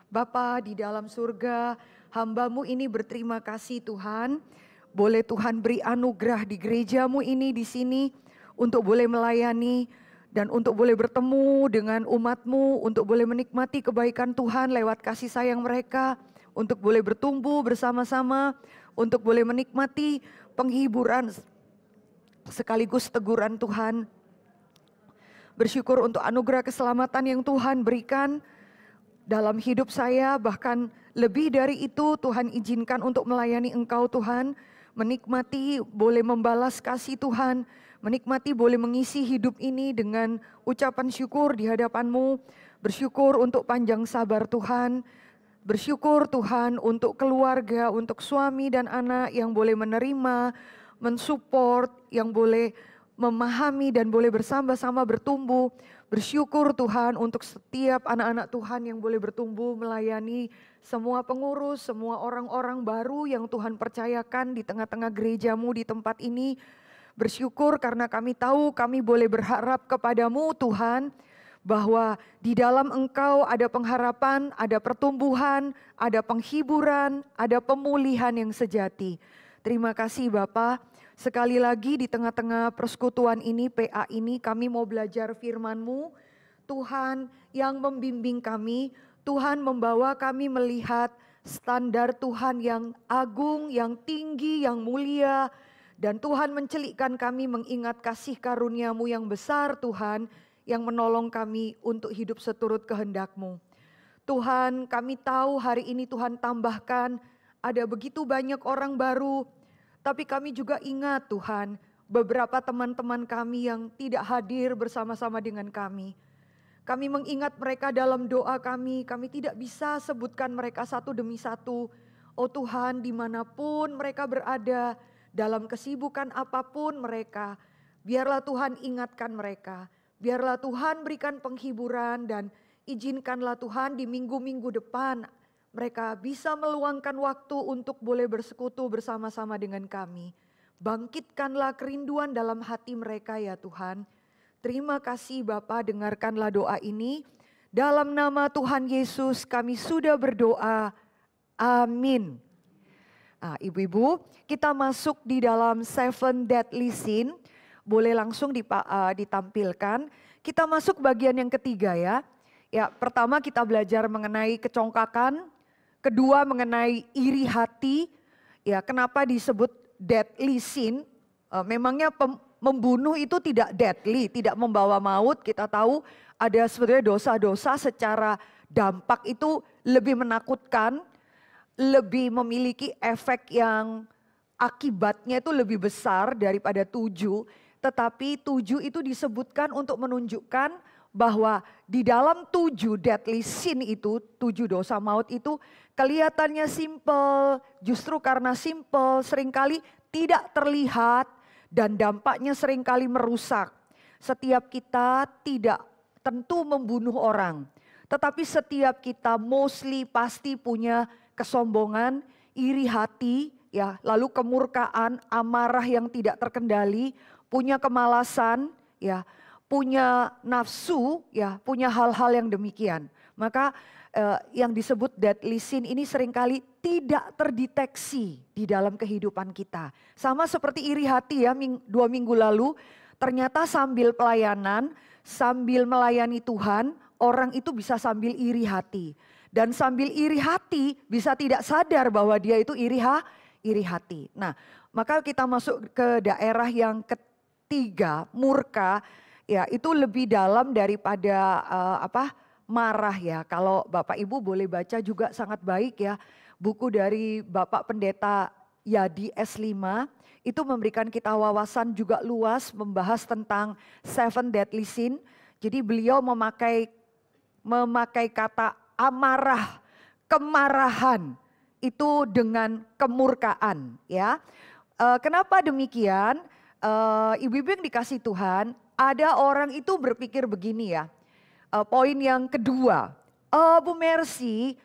Bapa di dalam surga, hamba-Mu ini berterima kasih Tuhan. Boleh Tuhan beri anugerah di gereja-Mu ini di sini untuk boleh melayani dan untuk boleh bertemu dengan umat-Mu, untuk boleh menikmati kebaikan Tuhan lewat kasih sayang mereka, untuk boleh bertumbuh bersama-sama, untuk boleh menikmati penghiburan sekaligus teguran Tuhan. Bersyukur untuk anugerah keselamatan yang Tuhan berikan dalam hidup saya, bahkan lebih dari itu Tuhan izinkan untuk melayani Engkau Tuhan, menikmati boleh membalas kasih Tuhan, menikmati boleh mengisi hidup ini dengan ucapan syukur di hadapan-Mu, bersyukur untuk panjang sabar Tuhan, bersyukur Tuhan untuk keluarga, untuk suami dan anak yang boleh menerima, mensupport, yang boleh memahami dan boleh bersama-sama bertumbuh. Bersyukur Tuhan untuk setiap anak-anak Tuhan yang boleh bertumbuh melayani semua pengurus, semua orang-orang baru yang Tuhan percayakan di tengah-tengah gereja-Mu di tempat ini. Bersyukur karena kami tahu kami boleh berharap kepada-Mu Tuhan, bahwa di dalam Engkau ada pengharapan, ada pertumbuhan, ada penghiburan, ada pemulihan yang sejati. Terima kasih Bapa. Sekali lagi di tengah-tengah persekutuan ini, PA ini, kami mau belajar firman-Mu. Tuhan yang membimbing kami, Tuhan membawa kami melihat standar Tuhan yang agung, yang tinggi, yang mulia. Dan Tuhan mencelikkan kami mengingat kasih karunia-Mu yang besar Tuhan, yang menolong kami untuk hidup seturut kehendak-Mu. Tuhan, kami tahu hari ini Tuhan tambahkan ada begitu banyak orang baru, tapi kami juga ingat Tuhan, beberapa teman-teman kami yang tidak hadir bersama-sama dengan kami. Kami mengingat mereka dalam doa kami tidak bisa sebutkan mereka satu demi satu. Oh Tuhan, dimanapun mereka berada, dalam kesibukan apapun mereka, biarlah Tuhan ingatkan mereka. Biarlah Tuhan berikan penghiburan dan izinkanlah Tuhan di minggu-minggu depan mereka bisa meluangkan waktu untuk boleh bersekutu bersama-sama dengan kami. Bangkitkanlah kerinduan dalam hati mereka ya Tuhan. Terima kasih Bapa, dengarkanlah doa ini. Dalam nama Tuhan Yesus kami sudah berdoa. Amin. Nah, ibu-ibu, kita masuk di dalam 7 deadly sin. Boleh langsung ditampilkan. Kita masuk bagian yang ketiga ya. Ya, pertama kita belajar mengenai kecongkakan. Kedua mengenai iri hati. Ya, kenapa disebut deadly sin? Memangnya membunuh itu tidak deadly, tidak membawa maut. Kita tahu ada sebenarnya dosa-dosa secara dampak itu lebih menakutkan, lebih memiliki efek yang akibatnya itu lebih besar daripada 7. Tetapi 7 itu disebutkan untuk menunjukkan bahwa di dalam 7 deadly sin itu, 7 dosa maut itu kelihatannya simple, justru karena simple seringkali tidak terlihat dan dampaknya seringkali merusak. Setiap kita tidak tentu membunuh orang, tetapi setiap kita mostly pasti punya kesombongan, iri hati, ya, lalu kemurkaan, amarah yang tidak terkendali, punya kemalasan, ya, punya nafsu, ya, punya hal-hal yang demikian. Maka yang disebut deadly sin ini seringkali tidak terdeteksi di dalam kehidupan kita. Sama seperti iri hati ya, 2 minggu lalu ternyata sambil pelayanan, sambil melayani Tuhan, orang itu bisa sambil iri hati. Dan sambil iri hati bisa tidak sadar bahwa dia itu iri hati. Nah, maka kita masuk ke daerah yang ketiga, murka. Ya, itu lebih dalam daripada marah ya. Kalau Bapak Ibu boleh baca juga sangat baik ya. Buku dari Bapak Pendeta Yadi S5 itu memberikan kita wawasan juga luas membahas tentang 7 deadly sin. Jadi beliau memakai kata amarah, kemarahan itu dengan kemurkaan ya. Kenapa demikian? Ibu-ibu yang dikasih Tuhan, ada orang itu berpikir begini ya. Poin yang kedua, Bu Mercy,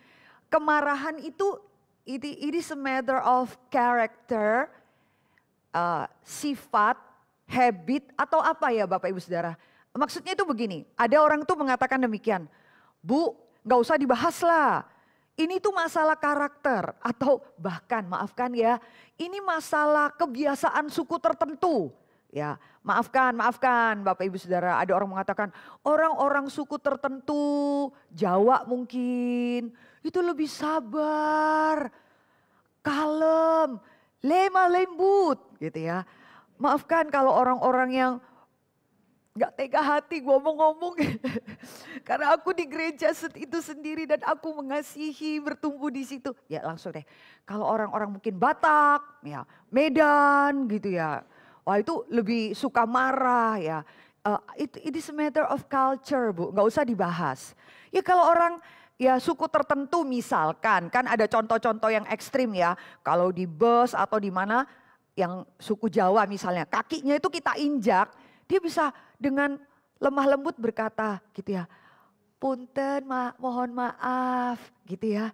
kemarahan itu it is a matter of character, sifat, habit atau apa ya Bapak Ibu Saudara? Maksudnya itu begini, ada orang tuh mengatakan demikian, Bu, gak usah dibahas lah. Ini tuh masalah karakter atau bahkan maafkan ya, ini masalah kebiasaan suku tertentu. Ya, maafkan Bapak Ibu Saudara, ada orang mengatakan orang-orang suku tertentu, Jawa mungkin, itu lebih sabar, kalem, lemah lembut gitu ya. Maafkan kalau orang-orang yang gak tega hati ngomong-ngomong. Karena aku di gereja itu sendiri dan aku mengasihi bertumbuh di situ. Ya langsung deh. Kalau orang-orang mungkin Batak, ya Medan gitu ya. Wah itu lebih suka marah ya. It is a matter of culture Bu, gak usah dibahas. Ya kalau orang ya suku tertentu misalkan, kan ada contoh-contoh yang ekstrim ya. Kalau di bus atau di mana yang suku Jawa misalnya, kakinya itu kita injak, dia bisa dengan lemah lembut berkata gitu ya, punten mohon maaf gitu ya.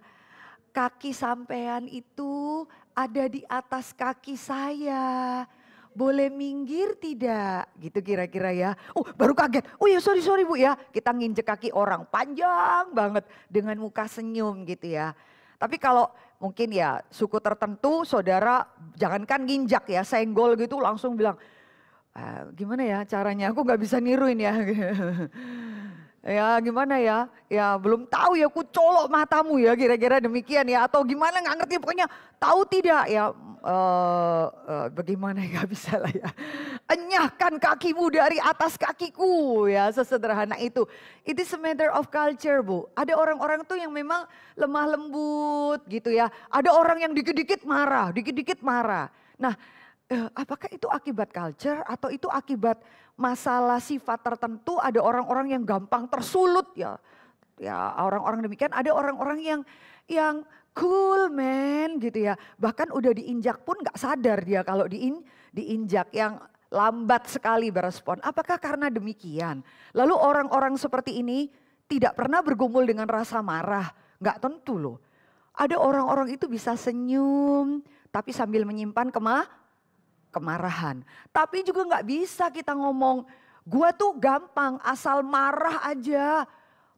Kaki sampean itu ada di atas kaki saya. Boleh minggir tidak? Gitu kira-kira ya. Baru kaget. Oh ya sorry Bu ya. Kita nginjek kaki orang panjang banget dengan muka senyum gitu ya. Tapi kalau mungkin ya suku tertentu saudara jangankan nginjak ya, senggol gitu langsung bilang, gimana ya caranya, aku gak bisa niruin ya. Ya gimana ya, ya belum tahu ya, aku colok matamu ya, kira-kira demikian ya. Atau gimana gak ngerti, pokoknya tahu tidak ya, bagaimana ya, gak bisa lah ya. Enyahkan kakimu dari atas kakiku ya, sesederhana itu. It is a matter of culture Bu. Ada orang-orang tuh yang memang lemah lembut gitu ya. Ada orang yang dikit-dikit marah, dikit-dikit marah. Nah, apakah itu akibat culture atau itu akibat masalah sifat tertentu? Ada orang-orang yang gampang tersulut ya. Ya orang-orang demikian, ada orang-orang yang cool man gitu ya. Bahkan udah diinjak pun gak sadar dia kalau diinjak, yang lambat sekali berespon. Apakah karena demikian? Lalu orang-orang seperti ini tidak pernah bergumul dengan rasa marah. Gak tentu loh. Ada orang-orang itu bisa senyum tapi sambil menyimpan kemarahan. Tapi juga nggak bisa kita ngomong, gua tuh gampang asal marah aja.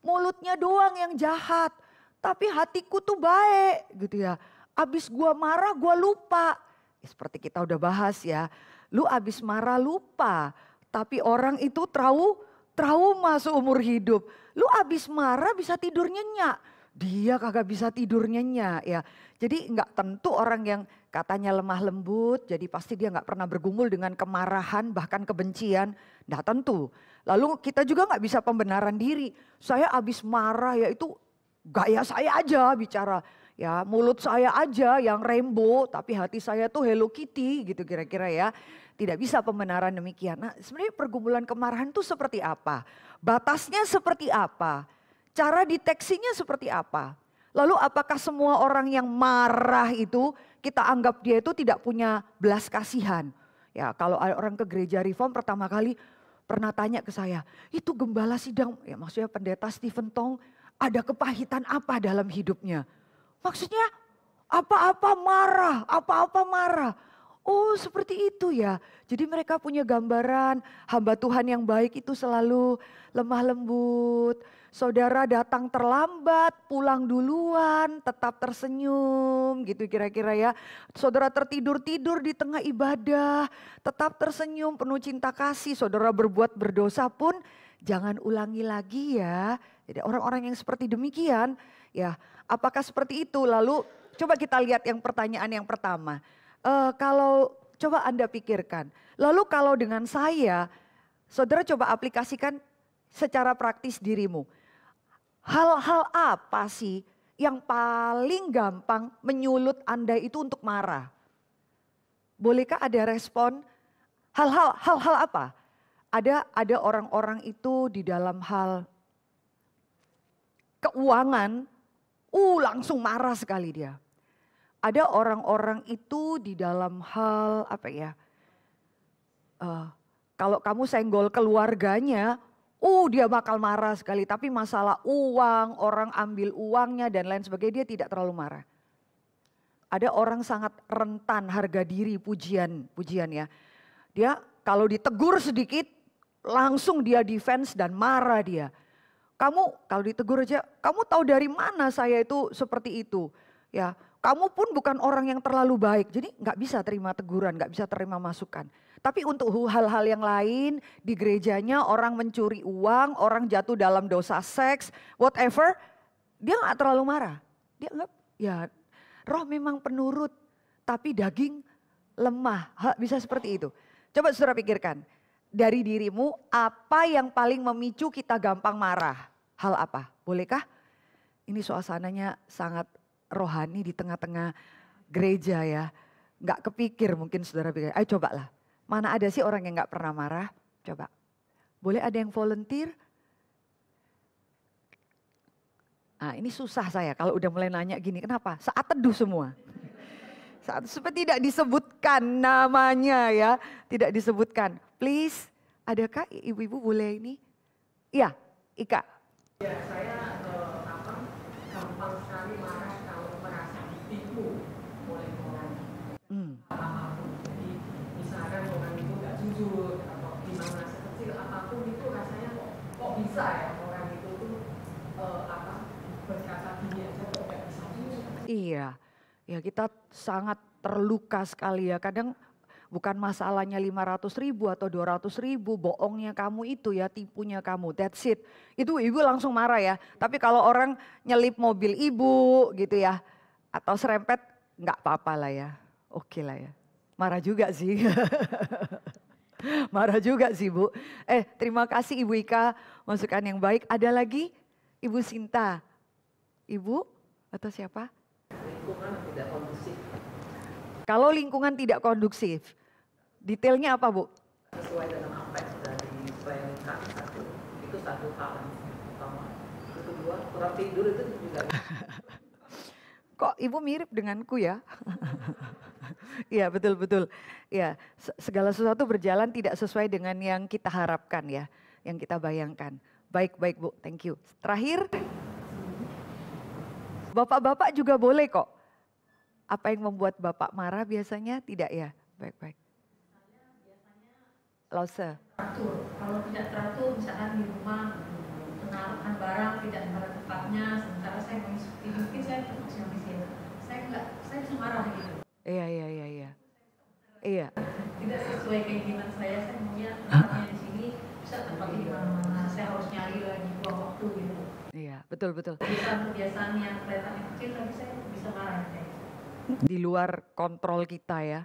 Mulutnya doang yang jahat. Tapi hatiku tuh baik gitu ya. Abis gua marah gua lupa. Seperti kita udah bahas ya. Lu abis marah lupa. Tapi orang itu trauma seumur hidup. Lu abis marah bisa tidur nyenyak. Dia kagak bisa tidur nyenyak ya. Jadi nggak tentu orang yang katanya lemah lembut, jadi pasti dia nggak pernah bergumul dengan kemarahan bahkan kebencian. Nggak tentu. Lalu kita juga nggak bisa pembenaran diri. Saya abis marah ya itu gaya saya aja bicara. Ya mulut saya aja yang rainbow tapi hati saya tuh Hello Kitty gitu kira-kira ya. Tidak bisa pembenaran demikian. Nah sebenarnya pergumulan kemarahan itu seperti apa? Batasnya seperti apa? Cara deteksinya seperti apa? Lalu apakah semua orang yang marah itu kita anggap dia itu tidak punya belas kasihan? Ya kalau ada orang ke gereja reform pertama kali pernah tanya ke saya, itu gembala sidang, ya maksudnya pendeta Stephen Tong, ada kepahitan apa dalam hidupnya? Maksudnya apa-apa marah. Oh seperti itu ya. Jadi mereka punya gambaran hamba Tuhan yang baik itu selalu lemah lembut. Saudara datang terlambat, pulang duluan, tetap tersenyum gitu kira-kira ya. Saudara tertidur-tidur di tengah ibadah, tetap tersenyum, penuh cinta kasih. Saudara berbuat berdosa pun jangan ulangi lagi ya. Jadi orang-orang yang seperti demikian ya, apakah seperti itu? Lalu coba kita lihat yang pertanyaan yang pertama. Kalau coba Anda pikirkan, lalu kalau dengan saya, saudara coba aplikasikan secara praktis dirimu. Hal-hal apa sih yang paling gampang menyulut Anda itu untuk marah? Bolehkah ada respon? Hal-hal apa? Ada orang-orang itu di dalam hal keuangan, langsung marah sekali dia. Ada orang-orang itu di dalam hal apa ya? Kalau kamu senggol keluarganya, dia bakal marah sekali. Tapi masalah uang, orang ambil uangnya dan lain sebagainya, dia tidak terlalu marah. Ada orang sangat rentan harga diri, pujian ya. Dia kalau ditegur sedikit, langsung dia defense dan marah dia. Kamu kalau ditegur aja, kamu tahu dari mana saya itu seperti itu? Ya, kamu pun bukan orang yang terlalu baik. Jadi nggak bisa terima teguran, nggak bisa terima masukan. Tapi untuk hal-hal yang lain di gerejanya orang mencuri uang, orang jatuh dalam dosa seks, whatever, dia nggak terlalu marah. Dia nggak, ya roh memang penurut, tapi daging lemah. Bisa seperti itu. Coba saudara pikirkan, dari dirimu apa yang paling memicu kita gampang marah? Hal apa? Bolehkah? Ini suasananya sangat rohani di tengah-tengah gereja ya. Nggak kepikir mungkin saudara pikir, ayo cobalah. Mana ada sih orang yang nggak pernah marah? Coba. Boleh ada yang volunteer? Nah ini susah saya kalau udah mulai nanya gini, kenapa? Saat teduh semua. Saat seperti tidak disebutkan namanya ya, tidak disebutkan. Please, adakah ibu-ibu boleh ini? Iya, Ika. Ya, saya gampang sekali marah kalau merasa ditipu oleh orang. Apapun. Jadi misalkan orang itu nggak jujur atau gimana sekecil apapun itu rasanya kok bisa ya orang itu tuh berkata gini aja kok nggak bisa jujur. Iya, ya kita sangat terluka sekali ya. Kadang bukan masalahnya 500.000 atau 200.000, bohongnya kamu itu ya, tipunya kamu, that's it. Itu ibu langsung marah ya. Tapi kalau orang nyelip mobil ibu gitu ya, atau serempet, nggak apa-apa lah ya, oke lah ya. Marah juga sih. Marah juga sih Bu. Terima kasih Ibu Ika, masukan yang baik. Ada lagi Ibu Sinta? Ibu atau siapa? Lingkungan tidak kondusif. Kalau lingkungan tidak kondusif, detailnya apa Bu? Sesuai dengan apa yang sudah dibayangkan itu satu hal yang utama. Itu kedua, kurang tidur itu juga. Kok ibu mirip denganku ya? Iya betul-betul. Ya, segala sesuatu berjalan tidak sesuai dengan yang kita harapkan ya, yang kita bayangkan. Baik-baik Bu, thank you. Terakhir, Bapak-bapak juga boleh kok. Apa yang membuat Bapak marah biasanya? Tidak ya? Baik-baik. Lause. Teratur, kalau tidak teratur misalkan di rumah menaruhkan barang tidak pada tempatnya, sementara saya mengikuti mungkin saya termasuk yang miskin, saya bisa marah gitu. Iya. Tidak sesuai keinginan saya maunya tempatnya di sini, bisa tempatnya di mana-mana, saya harus nyari lagi buang waktu gitu. Iya, betul. Kebiasaan yang kelihatannya kecil tapi saya bisa marah kayak gitu. Di luar kontrol kita ya.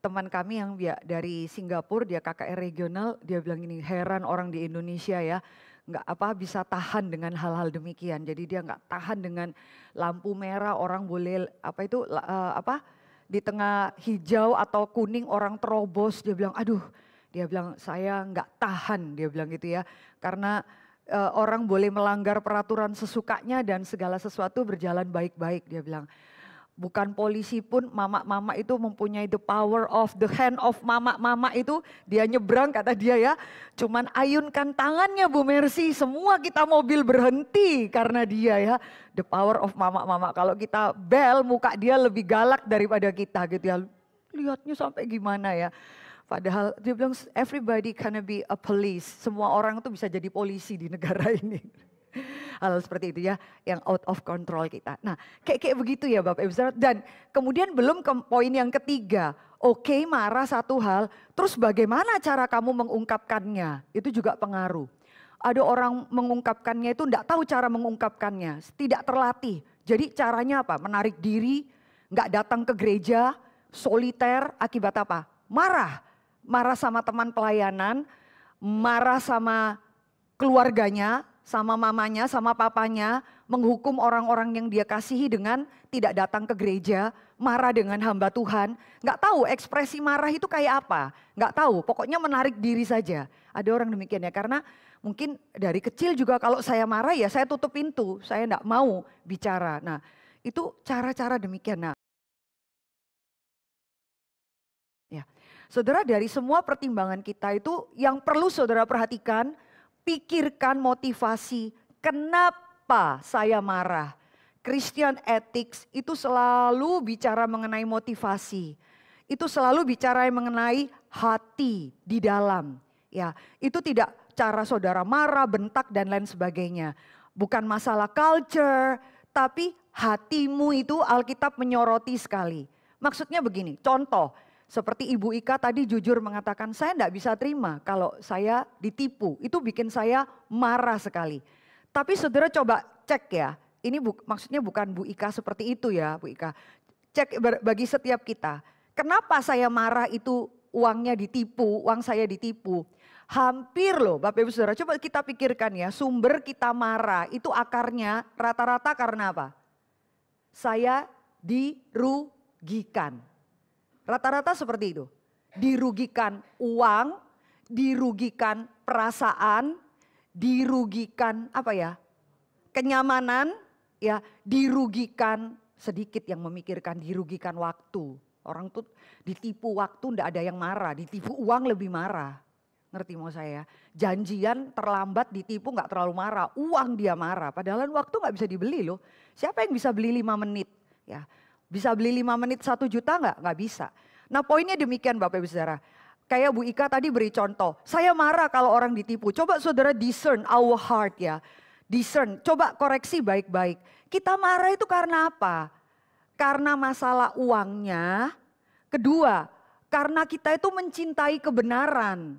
Teman kami yang dari Singapura, dia KKR regional, dia bilang ini heran orang di Indonesia ya, nggak bisa tahan dengan hal-hal demikian. Jadi dia nggak tahan dengan lampu merah orang boleh di tengah hijau atau kuning orang terobos. Dia bilang dia bilang saya nggak tahan, dia bilang gitu ya, karena orang boleh melanggar peraturan sesukanya dan segala sesuatu berjalan baik-baik, dia bilang. Bukan polisi pun mama-mama itu mempunyai the power of the hand of mama-mama itu, dia nyebrang kata dia ya, cuman ayunkan tangannya Bu Mercy, semua kita mobil berhenti karena dia ya, the power of mama-mama. Kalau kita bel muka dia lebih galak daripada kita gitu ya, lihatnya sampai gimana ya. Padahal dia bilang everybody can be a police, semua orang tuh bisa jadi polisi di negara ini. Hal seperti itu ya, yang out of control kita. Nah kayak begitu ya Bapak Ibu Saudara. Dan kemudian belum ke poin yang ketiga. Oke, marah satu hal, terus bagaimana cara kamu mengungkapkannya? Itu juga pengaruh. Ada orang mengungkapkannya itu enggak tahu cara mengungkapkannya, tidak terlatih. Jadi caranya apa? Menarik diri, enggak datang ke gereja, soliter, akibat apa? Marah. Marah sama teman pelayanan, marah sama keluarganya, sama mamanya, sama papanya, menghukum orang-orang yang dia kasihi dengan tidak datang ke gereja, marah dengan hamba Tuhan. Nggak tahu ekspresi marah itu kayak apa, nggak tahu, pokoknya menarik diri saja. Ada orang demikian ya, karena mungkin dari kecil juga kalau saya marah ya saya tutup pintu, saya nggak mau bicara. Nah itu cara-cara demikian. Nah, ya, saudara, dari semua pertimbangan kita itu yang perlu saudara perhatikan, pikirkan motivasi, kenapa saya marah. Christian ethics itu selalu bicara mengenai motivasi. Itu selalu bicara mengenai hati di dalam. Ya, itu tidak cara saudara marah, bentak dan lain sebagainya. Bukan masalah culture, tapi hatimu itu Alkitab menyoroti sekali. Maksudnya begini, contoh seperti Ibu Ika tadi jujur mengatakan saya enggak bisa terima kalau saya ditipu. Itu bikin saya marah sekali. Tapi saudara coba cek ya, ini maksudnya bukan Bu Ika seperti itu ya Bu Ika. Cek bagi setiap kita, kenapa saya marah itu uangnya ditipu, uang saya ditipu. Hampir loh Bapak Ibu Saudara, coba kita pikirkan ya, sumber kita marah itu akarnya rata-rata karena apa? Saya dirugikan. Rata-rata seperti itu. Dirugikan uang, dirugikan perasaan, dirugikan apa ya? Kenyamanan, ya, dirugikan sedikit yang memikirkan, dirugikan waktu. Orang tuh ditipu waktu ndak ada yang marah, ditipu uang lebih marah. Ngerti mau saya? Janjian terlambat ditipu nggak terlalu marah, uang dia marah. Padahal waktu nggak bisa dibeli loh. Siapa yang bisa beli 5 menit? Ya, bisa beli 5 menit 1 juta nggak? Nggak bisa. Nah poinnya demikian Bapak Ibu Saudara. Kayak Bu Ika tadi beri contoh, saya marah kalau orang ditipu. Coba saudara discern our heart ya. Discern, coba koreksi baik-baik. Kita marah itu karena apa? Karena masalah uangnya. Kedua, karena kita itu mencintai kebenaran.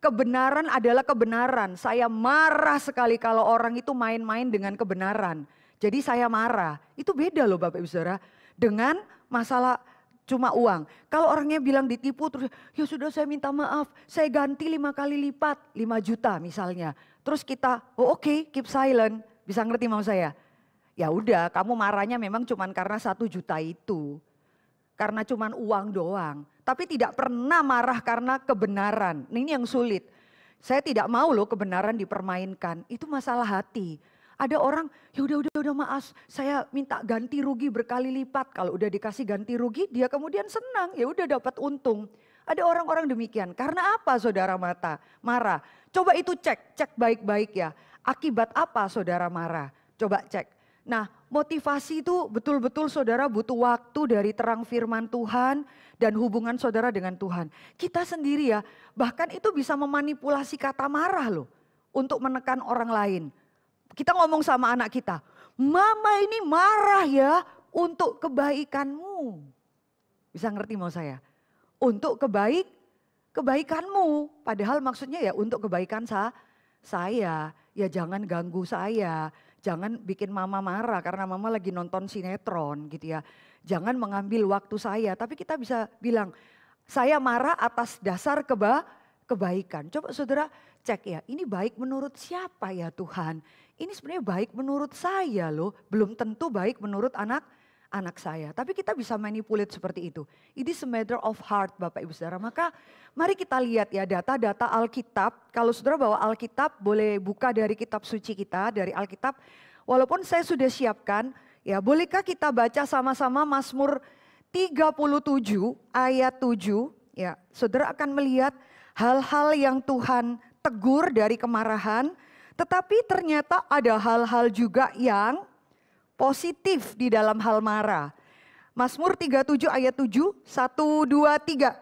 Kebenaran adalah kebenaran. Saya marah sekali kalau orang itu main-main dengan kebenaran. Jadi saya marah. Itu beda loh Bapak Ibu Saudara. Dengan masalah cuma uang. Kalau orangnya bilang ditipu terus, ya sudah saya minta maaf. Saya ganti 5 kali lipat, 5 juta misalnya. Terus kita, oh oke, keep silent. Bisa ngerti mau saya? Ya udah, kamu marahnya memang cuma karena 1 juta itu. Karena cuma uang doang. Tapi tidak pernah marah karena kebenaran. Nah, ini yang sulit. Saya tidak mau loh kebenaran dipermainkan. Itu masalah hati. Ada orang, ya udah maaf, saya minta ganti rugi berkali lipat. Kalau udah dikasih ganti rugi, dia kemudian senang, ya udah dapat untung. Ada orang-orang demikian. Karena apa saudara marah? Coba itu cek baik-baik ya. Akibat apa saudara marah? Coba cek. Nah, motivasi itu betul-betul saudara butuh waktu dari terang firman Tuhan dan hubungan saudara dengan Tuhan. Kita sendiri ya, bahkan itu bisa memanipulasi kata marah loh untuk menekan orang lain. Kita ngomong sama anak kita, mama ini marah ya untuk kebaikanmu. Bisa ngerti mau saya? Untuk kebaikanmu. Padahal maksudnya ya untuk kebaikan saya. Ya jangan ganggu saya. Jangan bikin mama marah karena mama lagi nonton sinetron gitu ya. Jangan mengambil waktu saya. Tapi kita bisa bilang, saya marah atas dasar kebaikan. Coba saudara cek ya, ini baik menurut siapa ya Tuhan? Ini sebenarnya baik menurut saya loh, belum tentu baik menurut anak saya. Tapi kita bisa manipulate seperti itu. It is a matter of heart Bapak Ibu Saudara. Maka mari kita lihat ya data-data Alkitab. Kalau saudara bawa Alkitab boleh buka dari kitab suci kita, dari Alkitab. Walaupun saya sudah siapkan, ya bolehkah kita baca sama-sama Mazmur 37 ayat 7. Ya, saudara akan melihat hal-hal yang Tuhan tegur dari kemarahan. Tetapi ternyata ada hal-hal juga yang positif di dalam hal marah. Mazmur 37 ayat 7, 1, 2, 3.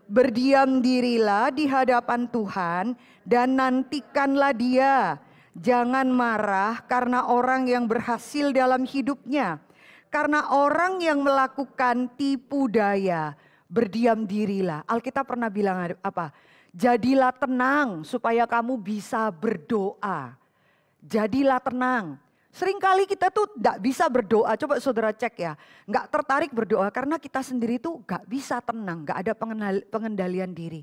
Berdiam dirilah di hadapan Tuhan dan nantikanlah Dia. Jangan marah karena orang yang berhasil dalam hidupnya. Karena orang yang melakukan tipu daya. Berdiam dirilah. Alkitab pernah bilang apa? Jadilah tenang supaya kamu bisa berdoa. Jadilah tenang. Seringkali kita tuh gak bisa berdoa. Coba saudara cek ya. Gak tertarik berdoa karena kita sendiri tuh gak bisa tenang. Gak ada pengendalian diri.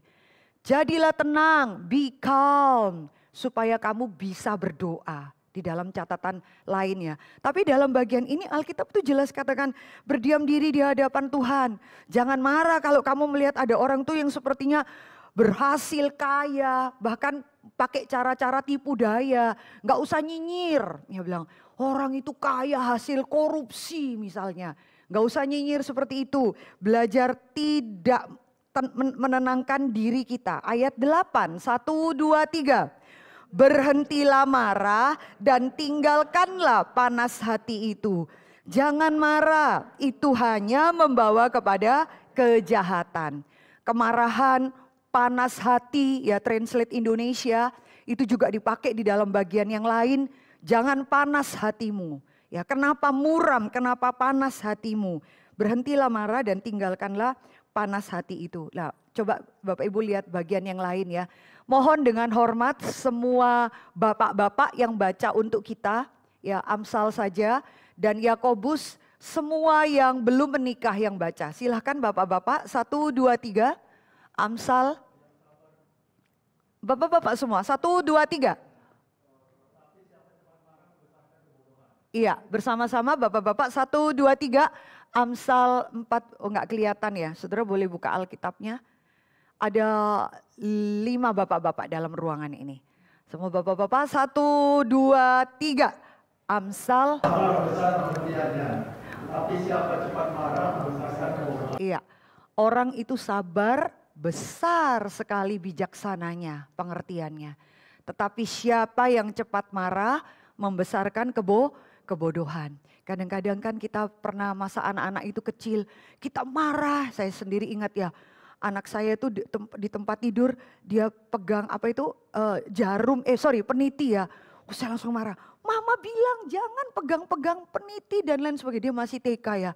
Jadilah tenang, be calm. Supaya kamu bisa berdoa. Di dalam catatan lainnya. Tapi dalam bagian ini Alkitab tuh jelas katakan berdiam diri di hadapan Tuhan. Jangan marah kalau kamu melihat ada orang tuh yang sepertinya berhasil kaya, bahkan pakai cara-cara tipu daya, nggak usah nyinyir. Dia bilang orang itu kaya hasil korupsi misalnya, nggak usah nyinyir seperti itu. Belajar tidak menenangkan diri kita. Ayat 8, 1, 2, 3. Berhentilah marah dan tinggalkanlah panas hati itu. Jangan marah, itu hanya membawa kepada kejahatan. Kemarahan, panas hati, ya translate Indonesia, Itu juga dipakai di dalam bagian yang lain. Jangan panas hatimu. Ya, kenapa muram, kenapa panas hatimu? Berhentilah marah dan tinggalkanlah panas hati itu. Nah, coba Bapak Ibu lihat bagian yang lain ya. Mohon dengan hormat semua bapak-bapak yang baca untuk kita, ya Amsal saja dan Yakobus, semua yang belum menikah yang baca. Silahkan bapak-bapak, 1, 2, 3, Amsal. Bapak-bapak semua, 1, 2, 3. Iya, bersama-sama bapak-bapak, 1, 2, 3, Amsal 4, oh enggak kelihatan ya, saudara boleh buka Alkitabnya. Ada 5 bapak-bapak dalam ruangan ini. Semua bapak-bapak, 1, 2, 3, Amsal. Tapi siapa cepat marah membesarkan kebodohan. Iya, orang itu sabar, besar sekali bijaksananya, pengertiannya. Tetapi siapa yang cepat marah membesarkan kebodohan. Kadang-kadang kan kita pernah masa anak-anak itu kecil, kita marah. Saya sendiri ingat ya, anak saya itu di tempat tidur dia pegang jarum, peniti ya. Saya langsung marah. Mama bilang jangan pegang-pegang peniti dan lain sebagainya. Dia masih TK ya.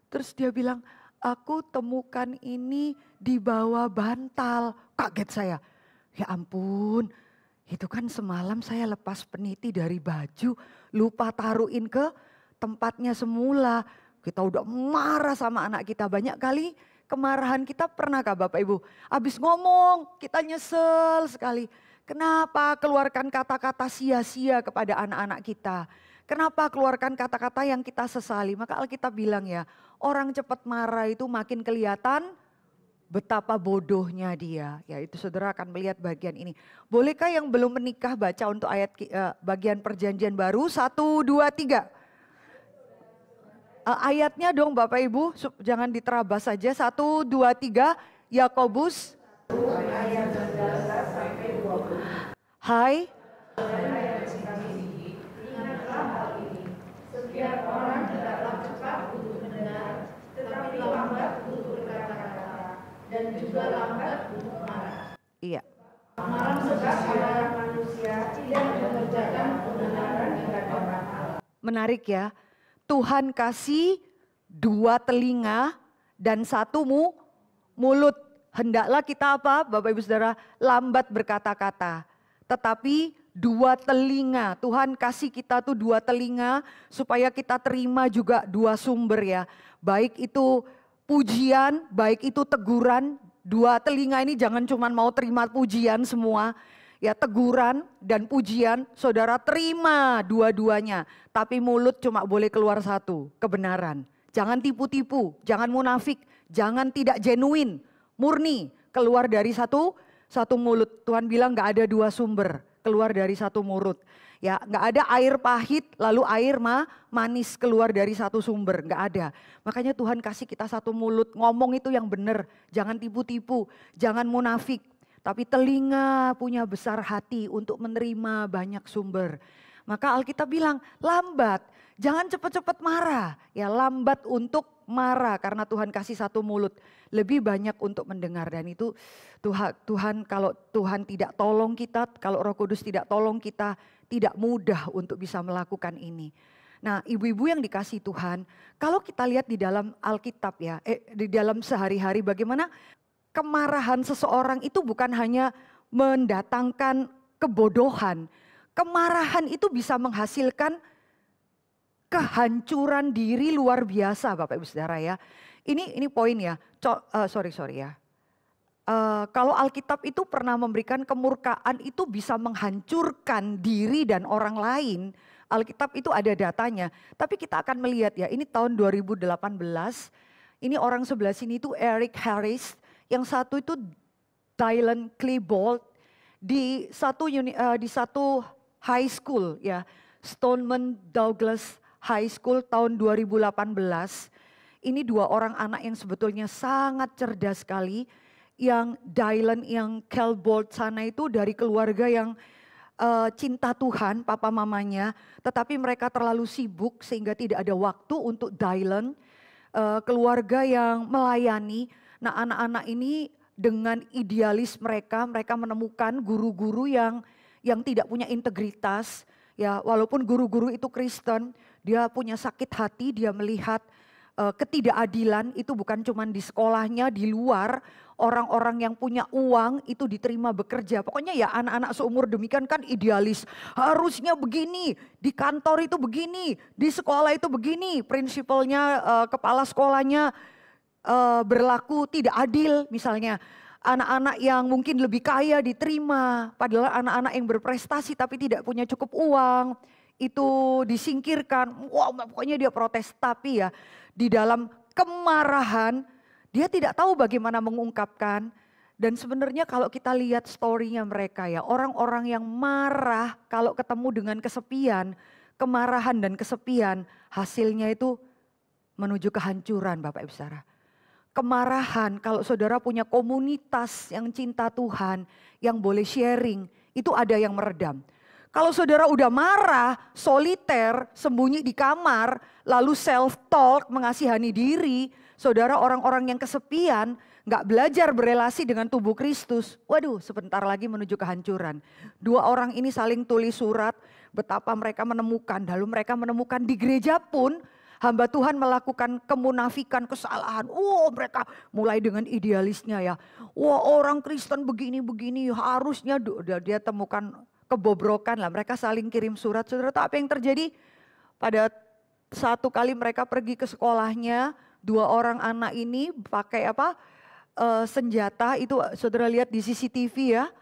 Terus dia bilang, aku temukan ini di bawah bantal. Kaget saya. Ya ampun, itu kan semalam saya lepas peniti dari baju, lupa taruhin ke tempatnya semula. Kita udah marah sama anak kita. Banyak kali kemarahan kita pernahkah Bapak Ibu? Habis ngomong kita nyesel sekali. Kenapa keluarkan kata-kata sia-sia kepada anak-anak kita? Kenapa keluarkan kata-kata yang kita sesali? Maka Alkitab bilang ya, orang cepat marah itu makin kelihatan betapa bodohnya dia. Ya itu saudara akan melihat bagian ini. Bolehkah yang belum menikah baca untuk ayat bagian perjanjian baru? 1, 2, 3. Ayatnya dong Bapak Ibu, jangan diterabas saja. 1, 2, 3, Yakobus. Hai. Setiap orang tidaklah cepat untuk mendengar, tetapi lambat untuk berkata-kata, dan juga lambat untuk marah. Iya. Malam sebab amarah manusia tidak mengerjakan kebenaran di hadapan Allah. Menarik ya, Tuhan kasih 2 telinga dan 1 mulut. Hendaklah kita apa Bapak Ibu Saudara, lambat berkata-kata. Tetapi 2 telinga, Tuhan kasih kita tuh 2 telinga supaya kita terima juga 2 sumber ya. Baik itu pujian, baik itu teguran. 2 telinga ini jangan cuma mau terima pujian semua. Ya teguran dan pujian saudara terima dua-duanya. Tapi mulut cuma boleh keluar 1, kebenaran. Jangan tipu-tipu, jangan munafik, jangan tidak genuine, murni. Keluar dari satu mulut. Tuhan bilang gak ada 2 sumber, keluar dari 1 mulut. Ya, gak ada air pahit lalu air manis keluar dari 1 sumber, gak ada. Makanya Tuhan kasih kita 1 mulut, ngomong itu yang benar. Jangan tipu-tipu, jangan munafik. Tapi telinga punya besar hati untuk menerima banyak sumber. Maka Alkitab bilang lambat, jangan cepat-cepat marah. Ya lambat untuk marah karena Tuhan kasih 1 mulut. Lebih banyak untuk mendengar dan itu Tuhan kalau Tuhan tidak tolong kita, kalau Roh Kudus tidak tolong kita, tidak mudah untuk bisa melakukan ini. Nah ibu-ibu yang dikasih Tuhan, kalau kita lihat di dalam Alkitab ya, di dalam sehari-hari bagaimana kemarahan seseorang itu bukan hanya mendatangkan kebodohan. Kemarahan itu bisa menghasilkan kehancuran diri luar biasa Bapak Ibu Saudara ya. Ini poin ya, sorry ya. Kalau Alkitab itu pernah memberikan kemurkaan itu bisa menghancurkan diri dan orang lain. Alkitab itu ada datanya. Tapi kita akan melihat ya, ini tahun 2018. Ini orang sebelah sini itu Eric Harris. Yang satu itu Dylan Klebold di satu high school ya, Stoneman Douglas High School tahun 2018. Ini 2 orang anak yang sebetulnya sangat cerdas sekali. Yang Dylan, yang Klebold sana itu dari keluarga yang cinta Tuhan, papa mamanya. Tetapi mereka terlalu sibuk sehingga tidak ada waktu untuk Dylan. Keluarga yang melayani. Nah anak-anak ini dengan idealis mereka menemukan guru-guru yang yang tidak punya integritas. Ya, walaupun guru-guru itu Kristen, dia punya sakit hati, dia melihat ketidakadilan itu bukan cuma di sekolahnya, di luar. Orang-orang yang punya uang itu diterima bekerja. Pokoknya ya anak-anak seumur demikian kan idealis. Harusnya begini, di kantor itu begini, di sekolah itu begini. Prinsipalnya kepala sekolahnya berlaku tidak adil misalnya. Anak-anak yang mungkin lebih kaya diterima, padahal anak-anak yang berprestasi tapi tidak punya cukup uang itu disingkirkan. Wah, pokoknya dia protes. Tapi ya di dalam kemarahan dia tidak tahu bagaimana mengungkapkan. Dan sebenarnya kalau kita lihat story-nya mereka ya, orang-orang yang marah kalau ketemu dengan kesepian, kemarahan dan kesepian, hasilnya itu menuju kehancuran Bapak Ibu Saudara. Kemarahan kalau saudara punya komunitas yang cinta Tuhan, yang boleh sharing, itu ada yang meredam. Kalau saudara udah marah, soliter, sembunyi di kamar, lalu self-talk, mengasihani diri, saudara orang-orang yang kesepian, gak belajar berelasi dengan tubuh Kristus, waduh sebentar lagi menuju kehancuran. Dua orang ini saling tulis surat, betapa mereka menemukan, lalu mereka menemukan di gereja pun, hamba Tuhan melakukan kemunafikan, kesalahan. Mereka mulai dengan idealisnya ya. Orang Kristen begini-begini harusnya dia temukan kebobrokan lah. Mereka saling kirim surat. Saudara tahu apa yang terjadi? Pada satu kali mereka pergi ke sekolahnya, dua orang anak ini pakai senjata itu saudara lihat di CCTV ya.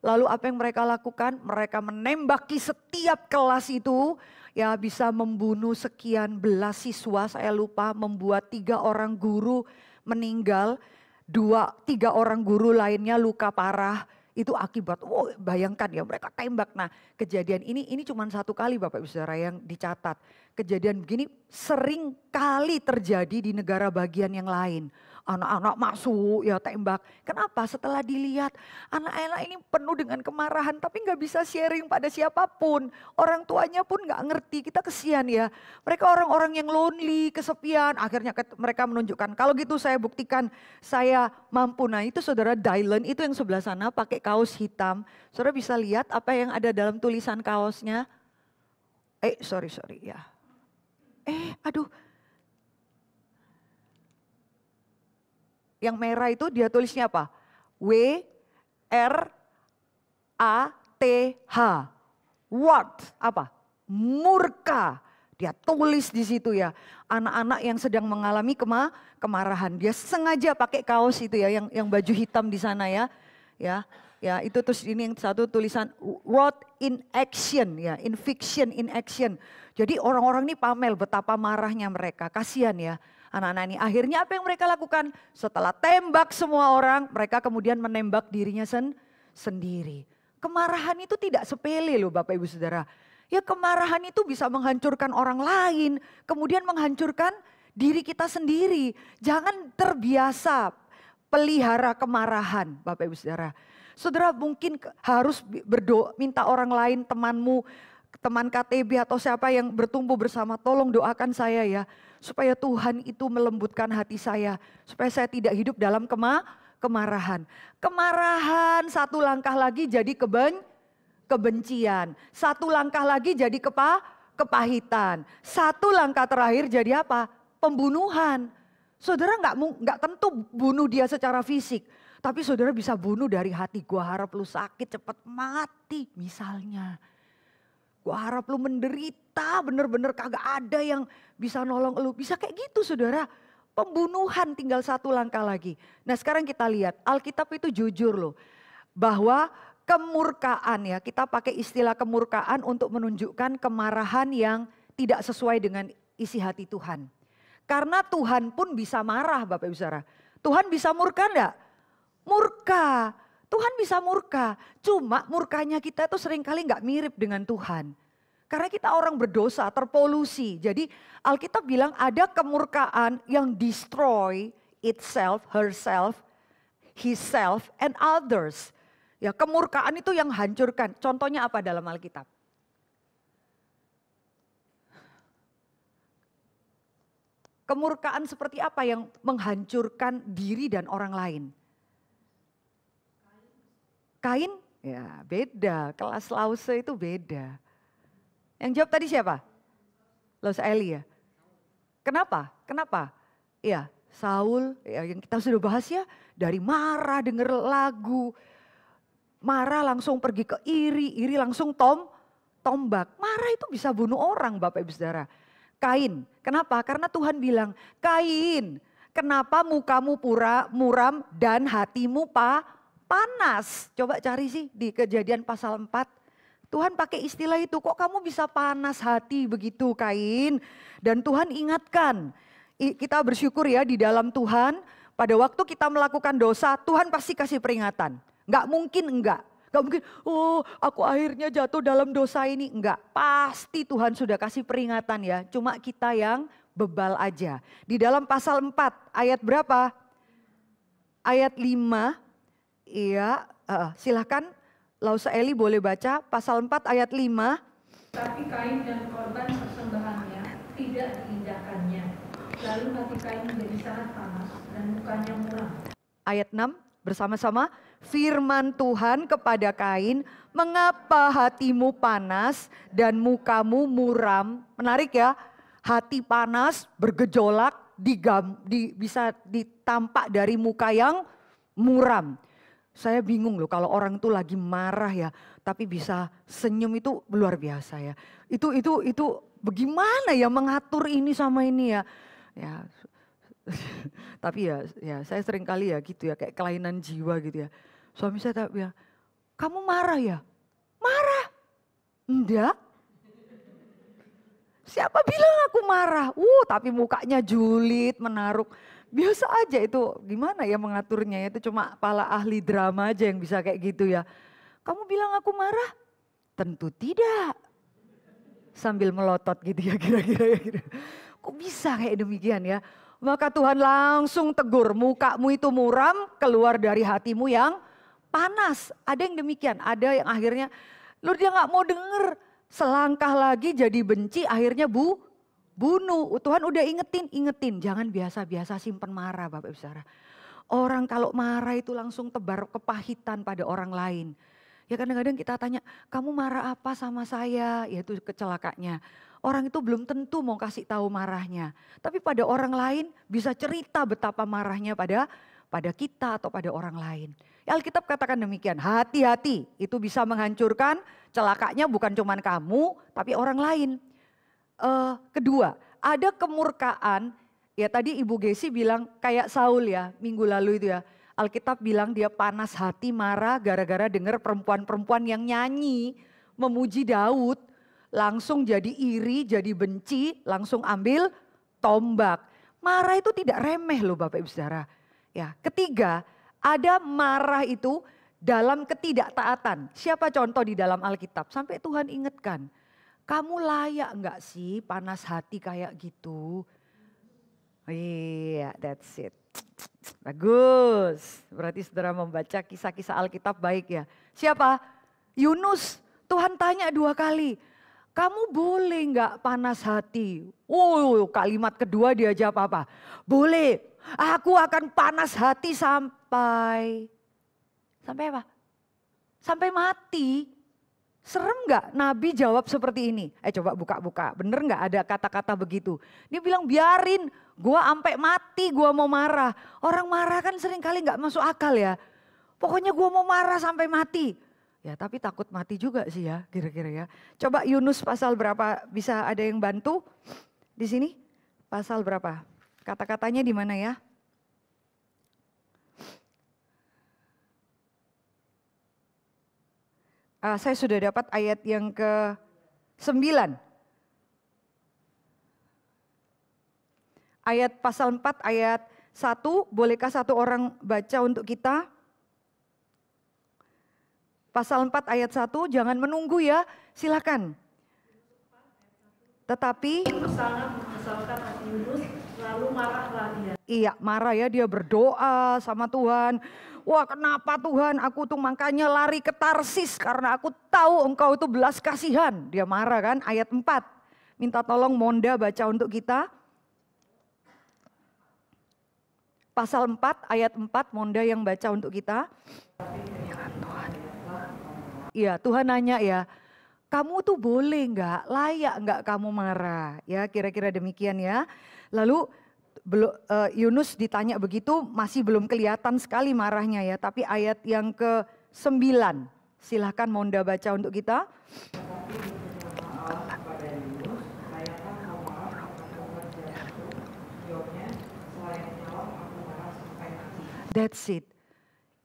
Lalu apa yang mereka lakukan? Mereka menembaki setiap kelas itu. Ya bisa membunuh sekian belas siswa, saya lupa, membuat 3 orang guru meninggal, 3 orang guru lainnya luka parah. Itu akibat, bayangkan ya mereka tembak. Nah kejadian ini cuma satu kali Bapak Ibu Saudara yang dicatat. Kejadian begini sering kali terjadi di negara bagian yang lain. Anak-anak masuk ya tembak. Kenapa? Setelah dilihat anak-anak ini penuh dengan kemarahan tapi gak bisa sharing pada siapapun. Orang tuanya pun gak ngerti, kita kesian ya. Mereka orang-orang yang lonely, kesepian. Akhirnya mereka menunjukkan, kalau gitu saya buktikan saya mampu. Nah itu saudara Dylan itu yang sebelah sana pakai kaos hitam. Saudara bisa lihat apa yang ada dalam tulisan kaosnya. Sorry ya. Aduh. Yang merah itu dia tulisnya apa? W-R-A-T-H. What? Apa? Murka. Dia tulis di situ ya. Anak-anak yang sedang mengalami kemarahan. Dia sengaja pakai kaos itu ya, yang baju hitam di sana ya. Ya, itu terus ini yang satu tulisan wrath in action ya, in fiction in action. Jadi orang-orang ini pamer betapa marahnya mereka. Kasihan ya. Anak-anak ini akhirnya apa yang mereka lakukan? Setelah tembak semua orang, mereka kemudian menembak dirinya sendiri. Kemarahan itu tidak sepele loh Bapak Ibu Saudara. Ya kemarahan itu bisa menghancurkan orang lain, kemudian menghancurkan diri kita sendiri. Jangan terbiasa pelihara kemarahan Bapak Ibu Saudara. Saudara mungkin harus berdoa, minta orang lain, temanmu, teman KTB atau siapa yang bertumbuh bersama, tolong doakan saya ya. Supaya Tuhan itu melembutkan hati saya. Supaya saya tidak hidup dalam kemarahan. Kemarahan satu langkah lagi jadi kebencian. Satu langkah lagi jadi kepahitan. Satu langkah terakhir jadi apa? Pembunuhan. Saudara nggak tentu bunuh dia secara fisik. Tapi saudara bisa bunuh dari hati. Gua harap lu sakit cepat mati misalnya. Gua harap lu menderita, bener-bener kagak ada yang bisa nolong lu. Bisa kayak gitu saudara. Pembunuhan tinggal satu langkah lagi. Nah sekarang kita lihat Alkitab itu jujur loh. Bahwa kemurkaan ya, kita pakai istilah kemurkaan untuk menunjukkan kemarahan yang tidak sesuai dengan isi hati Tuhan. Karena Tuhan pun bisa marah Bapak Ibu Saudara. Tuhan bisa murka enggak? Murka. Tuhan bisa murka, cuma murkanya kita itu seringkali nggak mirip dengan Tuhan. Karena kita orang berdosa, terpolusi. Jadi Alkitab bilang ada kemurkaan yang destroy itself, herself, himself, and others. Ya kemurkaan itu yang hancurkan. Contohnya apa dalam Alkitab? Kemurkaan seperti apa yang menghancurkan diri dan orang lain? Kain, Ya beda, kelas Lause itu beda. Yang jawab tadi siapa? Lause Eli ya. Kenapa? Kenapa? Ya Saul ya, yang kita sudah bahas ya, dari marah denger lagu. Marah langsung pergi ke iri langsung tombak. Marah itu bisa bunuh orang Bapak Ibu Saudara. Kain, kenapa? Karena Tuhan bilang, Kain, kenapa mukamu muram dan hatimu panas? Coba cari sih di Kejadian pasal 4. Tuhan pakai istilah itu, kok kamu bisa panas hati begitu Kain? Dan Tuhan ingatkan, kita bersyukur ya di dalam Tuhan, pada waktu kita melakukan dosa, Tuhan pasti kasih peringatan. Nggak mungkin enggak. Nggak mungkin, oh aku akhirnya jatuh dalam dosa ini. Enggak, pasti Tuhan sudah kasih peringatan ya. Cuma kita yang bebal aja. Di dalam pasal 4 ayat berapa? Ayat 5. Iya, silahkan Lause Eli boleh baca pasal 4 ayat 5. Tapi Kain dan korban persembahannya tidak diindahkannya. Lalu hati Kain menjadi sangat panas dan mukanya muram. Ayat 6 bersama-sama. Firman Tuhan kepada Kain, mengapa hatimu panas dan mukamu muram? Menarik ya, hati panas bergejolak bisa ditampak dari muka yang muram. Saya bingung loh kalau orang itu lagi marah ya, tapi bisa senyum itu luar biasa ya. Itu bagaimana ya mengatur ini sama ini ya. Ya tapi ya saya sering kali ya gitu ya, kayak kelainan jiwa gitu ya. Suami saya tak bilang, kamu marah ya? Marah? Enggak. Siapa bilang aku marah? Tapi mukanya julid, menaruk. Biasa aja itu, gimana ya mengaturnya? Itu cuma kepala ahli drama aja yang bisa kayak gitu ya. Kamu bilang aku marah? Tentu tidak. Sambil melotot gitu ya kira-kira ya. Gitu. Kok bisa kayak demikian ya? Maka Tuhan langsung tegur, mukamu itu muram, keluar dari hatimu yang panas. Ada yang demikian, ada yang akhirnya dia gak mau denger. Selangkah lagi jadi benci, akhirnya bunuh. Tuhan udah ingetin. Jangan biasa-biasa simpen marah Bapak Ibu Saudara. Orang kalau marah itu langsung tebar kepahitan pada orang lain. Ya kadang-kadang kita tanya, kamu marah apa sama saya? Ya itu kecelakanya. Orang itu belum tentu mau kasih tahu marahnya. Tapi pada orang lain bisa cerita betapa marahnya pada kita atau pada orang lain. Alkitab katakan demikian, hati-hati itu bisa menghancurkan, celakanya bukan cuma kamu tapi orang lain. Kedua, ada kemurkaan, ya tadi Ibu Gesi bilang kayak Saul ya minggu lalu itu ya. Alkitab bilang dia panas hati marah gara-gara dengar perempuan-perempuan yang nyanyi memuji Daud. Langsung jadi iri, jadi benci, langsung ambil tombak. Marah itu tidak remeh loh Bapak Ibu Saudara. Ya, ketiga, ada marah itu dalam ketidaktaatan. Siapa contoh di dalam Alkitab? Sampai Tuhan ingatkan, kamu layak enggak sih panas hati kayak gitu? Iya, that's it. Bagus, berarti saudara membaca kisah-kisah Alkitab baik ya. Siapa? Yunus, Tuhan tanya 2 kali. Kamu boleh enggak panas hati? Kalimat kedua dia jawab apa? Boleh. Aku akan panas hati sampai apa? Sampai mati. Serem gak Nabi jawab seperti ini? Coba buka-buka, bener gak ada kata-kata begitu? Dia bilang biarin, gua sampai mati gua mau marah. Orang marah kan sering kali gak masuk akal ya. Pokoknya gua mau marah sampai mati. Ya tapi takut mati juga sih ya kira-kira ya. Coba Yunus pasal berapa, bisa ada yang bantu di sini? Pasal berapa? Kata-katanya di mana ya? Saya sudah dapat ayat yang ke-9. Ayat pasal 4 ayat 1, bolehkah satu orang baca untuk kita? Pasal 4 ayat 1, jangan menunggu ya, silakan. Tetapi sangat mengesalkan hati Yunus, lalu marahlah dia. Iya, marah ya, dia berdoa sama Tuhan. Wah, kenapa Tuhan? Aku tuh makanya lari ke Tarsis karena aku tahu Engkau itu belas kasihan. Dia marah kan? Ayat 4. Minta tolong Monda baca untuk kita. Pasal 4 ayat 4, Monda yang baca untuk kita. ya Tuhan nanya ya, kamu tuh boleh nggak, layak nggak kamu marah? Ya kira-kira demikian ya. Lalu Yunus ditanya begitu masih belum kelihatan sekali marahnya ya. Tapi ayat yang ke-9, silahkan Monda baca untuk kita. That's it.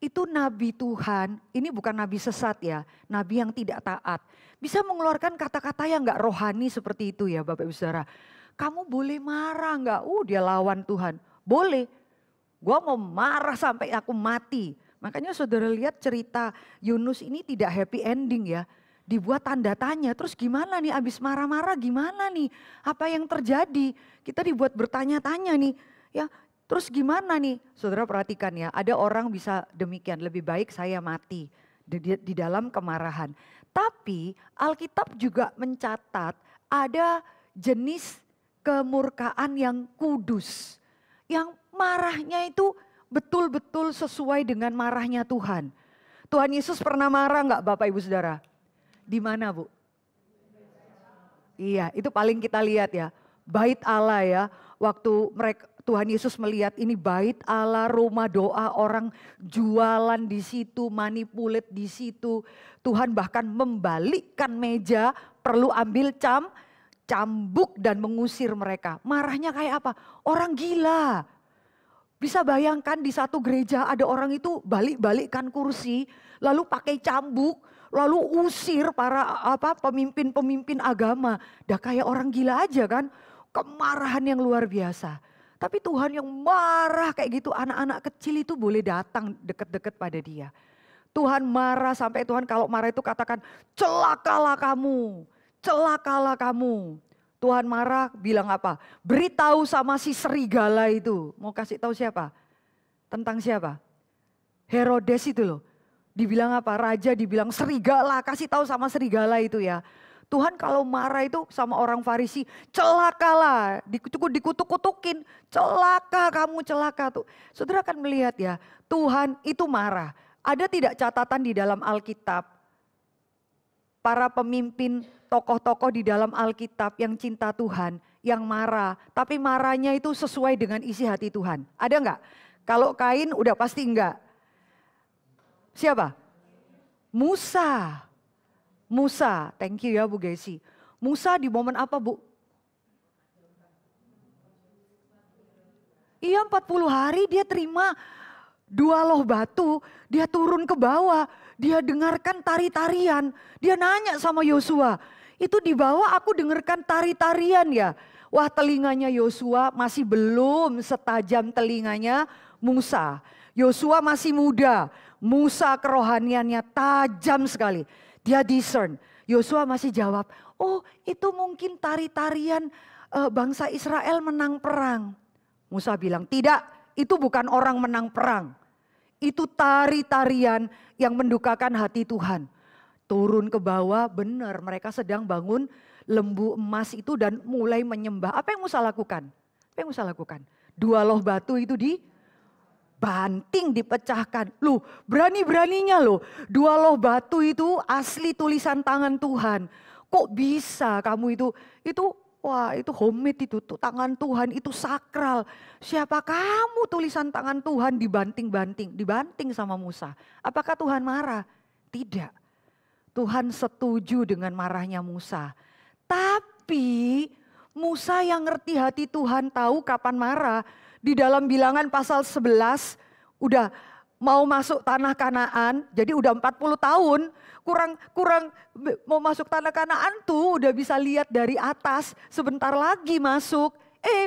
Itu nabi Tuhan, ini bukan nabi sesat ya, nabi yang tidak taat. Bisa mengeluarkan kata-kata yang gak rohani seperti itu ya Bapak Ibu Saudara. Kamu boleh marah gak? Dia lawan Tuhan. Boleh, gua mau marah sampai aku mati. Makanya saudara lihat cerita Yunus ini tidak happy ending ya. Dibuat tanda tanya, terus gimana nih abis marah-marah gimana nih? Apa yang terjadi? Kita dibuat bertanya-tanya nih ya. Terus gimana nih? Saudara perhatikan ya, ada orang bisa demikian, lebih baik saya mati di dalam kemarahan. Tapi Alkitab juga mencatat ada jenis kemurkaan yang kudus. Yang marahnya itu betul-betul sesuai dengan marahnya Tuhan. Tuhan Yesus pernah marah enggak Bapak Ibu Saudara? Di mana Bu? Iya, itu paling kita lihat ya. Bait Allah ya, waktu Tuhan Yesus melihat ini bait Allah, rumah doa, orang jualan di situ, manipulate di situ. Tuhan bahkan membalikkan meja, perlu ambil cambuk dan mengusir mereka. Marahnya kayak apa? Orang gila. Bisa bayangkan di satu gereja ada orang itu balik-balikkan kursi, lalu pakai cambuk, lalu usir para pemimpin-pemimpin agama. Dah kayak orang gila aja kan, kemarahan yang luar biasa. Tapi Tuhan yang marah kayak gitu, anak-anak kecil itu boleh datang deket-deket pada dia. Tuhan marah sampai Tuhan kalau marah itu katakan, celakalah kamu, celakalah kamu. Tuhan marah bilang apa? Beritahu sama si serigala itu. Mau kasih tahu siapa? Tentang siapa? Herodes itu loh. Dibilang apa? Raja dibilang serigala, kasih tahu sama serigala itu ya. Tuhan kalau marah itu sama orang Farisi, celakalah, dikutuk-kutukin, celaka kamu, celaka tuh. Saudara akan melihat ya, Tuhan itu marah. Ada tidak catatan di dalam Alkitab, para pemimpin, tokoh-tokoh di dalam Alkitab yang cinta Tuhan, yang marah, tapi marahnya itu sesuai dengan isi hati Tuhan. Ada enggak? Kalau Kain udah pasti enggak. Siapa? Musa. Musa, thank you ya Bu Gesi. Musa di momen apa Bu? Iya 40 hari dia terima 2 loh batu, dia turun ke bawah, dia dengarkan tari-tarian. Dia nanya sama Yosua, itu di bawah aku dengarkan tari-tarian ya. Wah telinganya Yosua masih belum setajam telinganya Musa. Yosua masih muda, Musa kerohaniannya tajam sekali. Dia discern, Yosua masih jawab, oh itu mungkin tari-tarian bangsa Israel menang perang. Musa bilang, tidak, itu bukan orang menang perang. Itu tari-tarian yang mendukakan hati Tuhan. Turun ke bawah, benar mereka sedang bangun lembu emas itu dan mulai menyembah. Apa yang Musa lakukan? Apa yang Musa lakukan? 2 loh batu itu banting dipecahkan. Loh berani-beraninya loh. 2 loh batu itu asli tulisan tangan Tuhan. Kok bisa kamu itu wah itu homemade itu tangan Tuhan itu sakral. Siapa kamu tulisan tangan Tuhan dibanting sama Musa. Apakah Tuhan marah? Tidak. Tuhan setuju dengan marahnya Musa. Tapi Musa yang ngerti hati Tuhan tahu kapan marah. Di dalam Bilangan pasal 11 udah mau masuk tanah Kanaan, jadi udah 40 tahun, kurang mau masuk tanah Kanaan tuh udah bisa lihat dari atas, sebentar lagi masuk.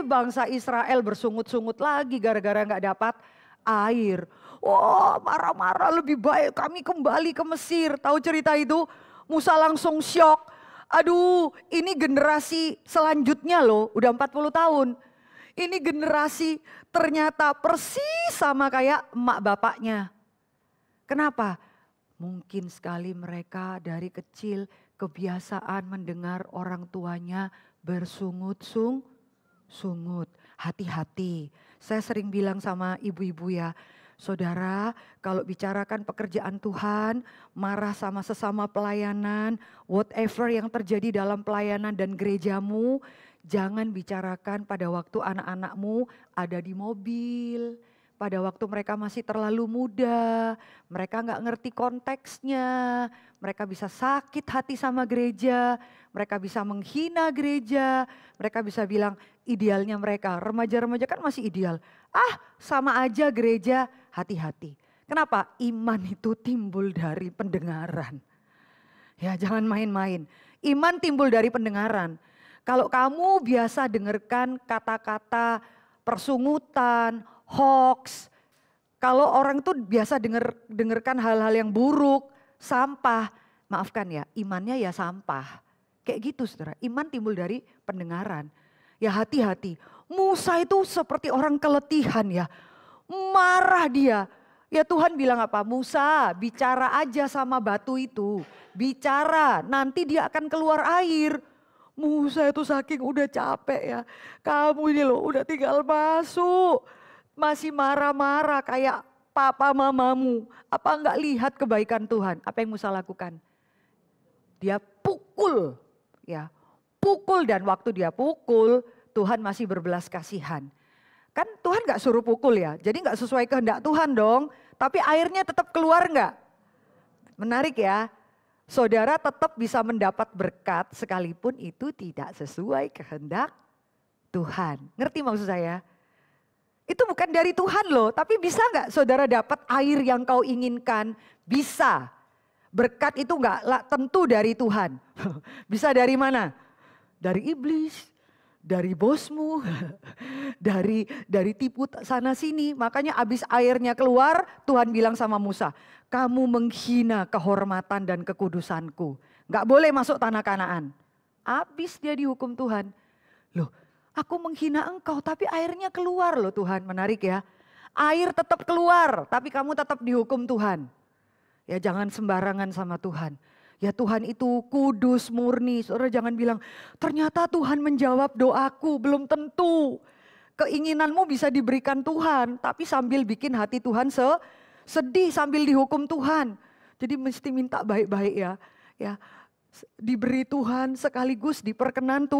Bangsa Israel bersungut-sungut lagi gara-gara gak dapat air. Wah marah-marah, lebih baik kami kembali ke Mesir. Tahu cerita itu? Musa langsung syok. Aduh ini generasi selanjutnya loh, udah 40 tahun. Ini generasi ternyata persis sama kayak emak bapaknya. Kenapa? Mungkin sekali mereka dari kecil kebiasaan mendengar orang tuanya bersungut-sungut. Hati-hati. Saya sering bilang sama ibu-ibu ya, Saudara, kalau bicarakan pekerjaan Tuhan, marah sama sesama pelayanan, whatever yang terjadi dalam pelayanan dan gerejamu, jangan bicarakan pada waktu anak-anakmu ada di mobil, pada waktu mereka masih terlalu muda, mereka nggak ngerti konteksnya, mereka bisa sakit hati sama gereja, mereka bisa menghina gereja, mereka bisa bilang idealnya mereka, remaja-remaja kan masih ideal. Sama aja gereja, hati-hati. Kenapa? Iman itu timbul dari pendengaran. Ya jangan main-main, iman timbul dari pendengaran. Kalau kamu biasa dengarkan kata-kata persungutan, hoax, kalau orang tuh biasa dengarkan hal-hal yang buruk, sampah, maafkan ya, imannya ya sampah. Kayak gitu saudara, iman timbul dari pendengaran. Ya hati-hati, Musa itu seperti orang keletihan ya, marah dia. Ya Tuhan bilang apa? Musa bicara aja sama batu itu, bicara nanti dia akan keluar air. Musa itu saking udah capek ya, kamu ini loh udah tinggal masuk. Masih marah-marah kayak papa mamamu. Apa enggak lihat kebaikan Tuhan? Apa yang Musa lakukan? Dia pukul, ya, pukul dan waktu dia pukul Tuhan masih berbelas kasihan. Kan Tuhan enggak suruh pukul ya, jadi enggak sesuai kehendak Tuhan dong. Tapi airnya tetap keluar enggak? Menarik ya. Saudara tetap bisa mendapat berkat sekalipun itu tidak sesuai kehendak Tuhan. Ngerti maksud saya? Itu bukan dari Tuhan loh, tapi bisa nggak saudara dapat air yang kau inginkan? Bisa. Berkat itu nggak tentu dari Tuhan. Bisa dari mana? Dari iblis, dari bosmu, dari tipu sana sini. Makanya abis airnya keluar, Tuhan bilang sama Musa, kamu menghina kehormatan dan kekudusanku. Nggak boleh masuk tanah Kanaan. Abis dia dihukum Tuhan. Loh, aku menghina engkau tapi airnya keluar loh Tuhan. Menarik ya. Air tetap keluar tapi kamu tetap dihukum Tuhan. Ya jangan sembarangan sama Tuhan. Ya Tuhan itu kudus, murni. Saudara jangan bilang, ternyata Tuhan menjawab doaku. Belum tentu. Keinginanmu bisa diberikan Tuhan, tapi sambil bikin hati Tuhan sedih, sambil dihukum Tuhan. Jadi mesti minta baik-baik ya. Ya, diberi Tuhan sekaligus diperkenan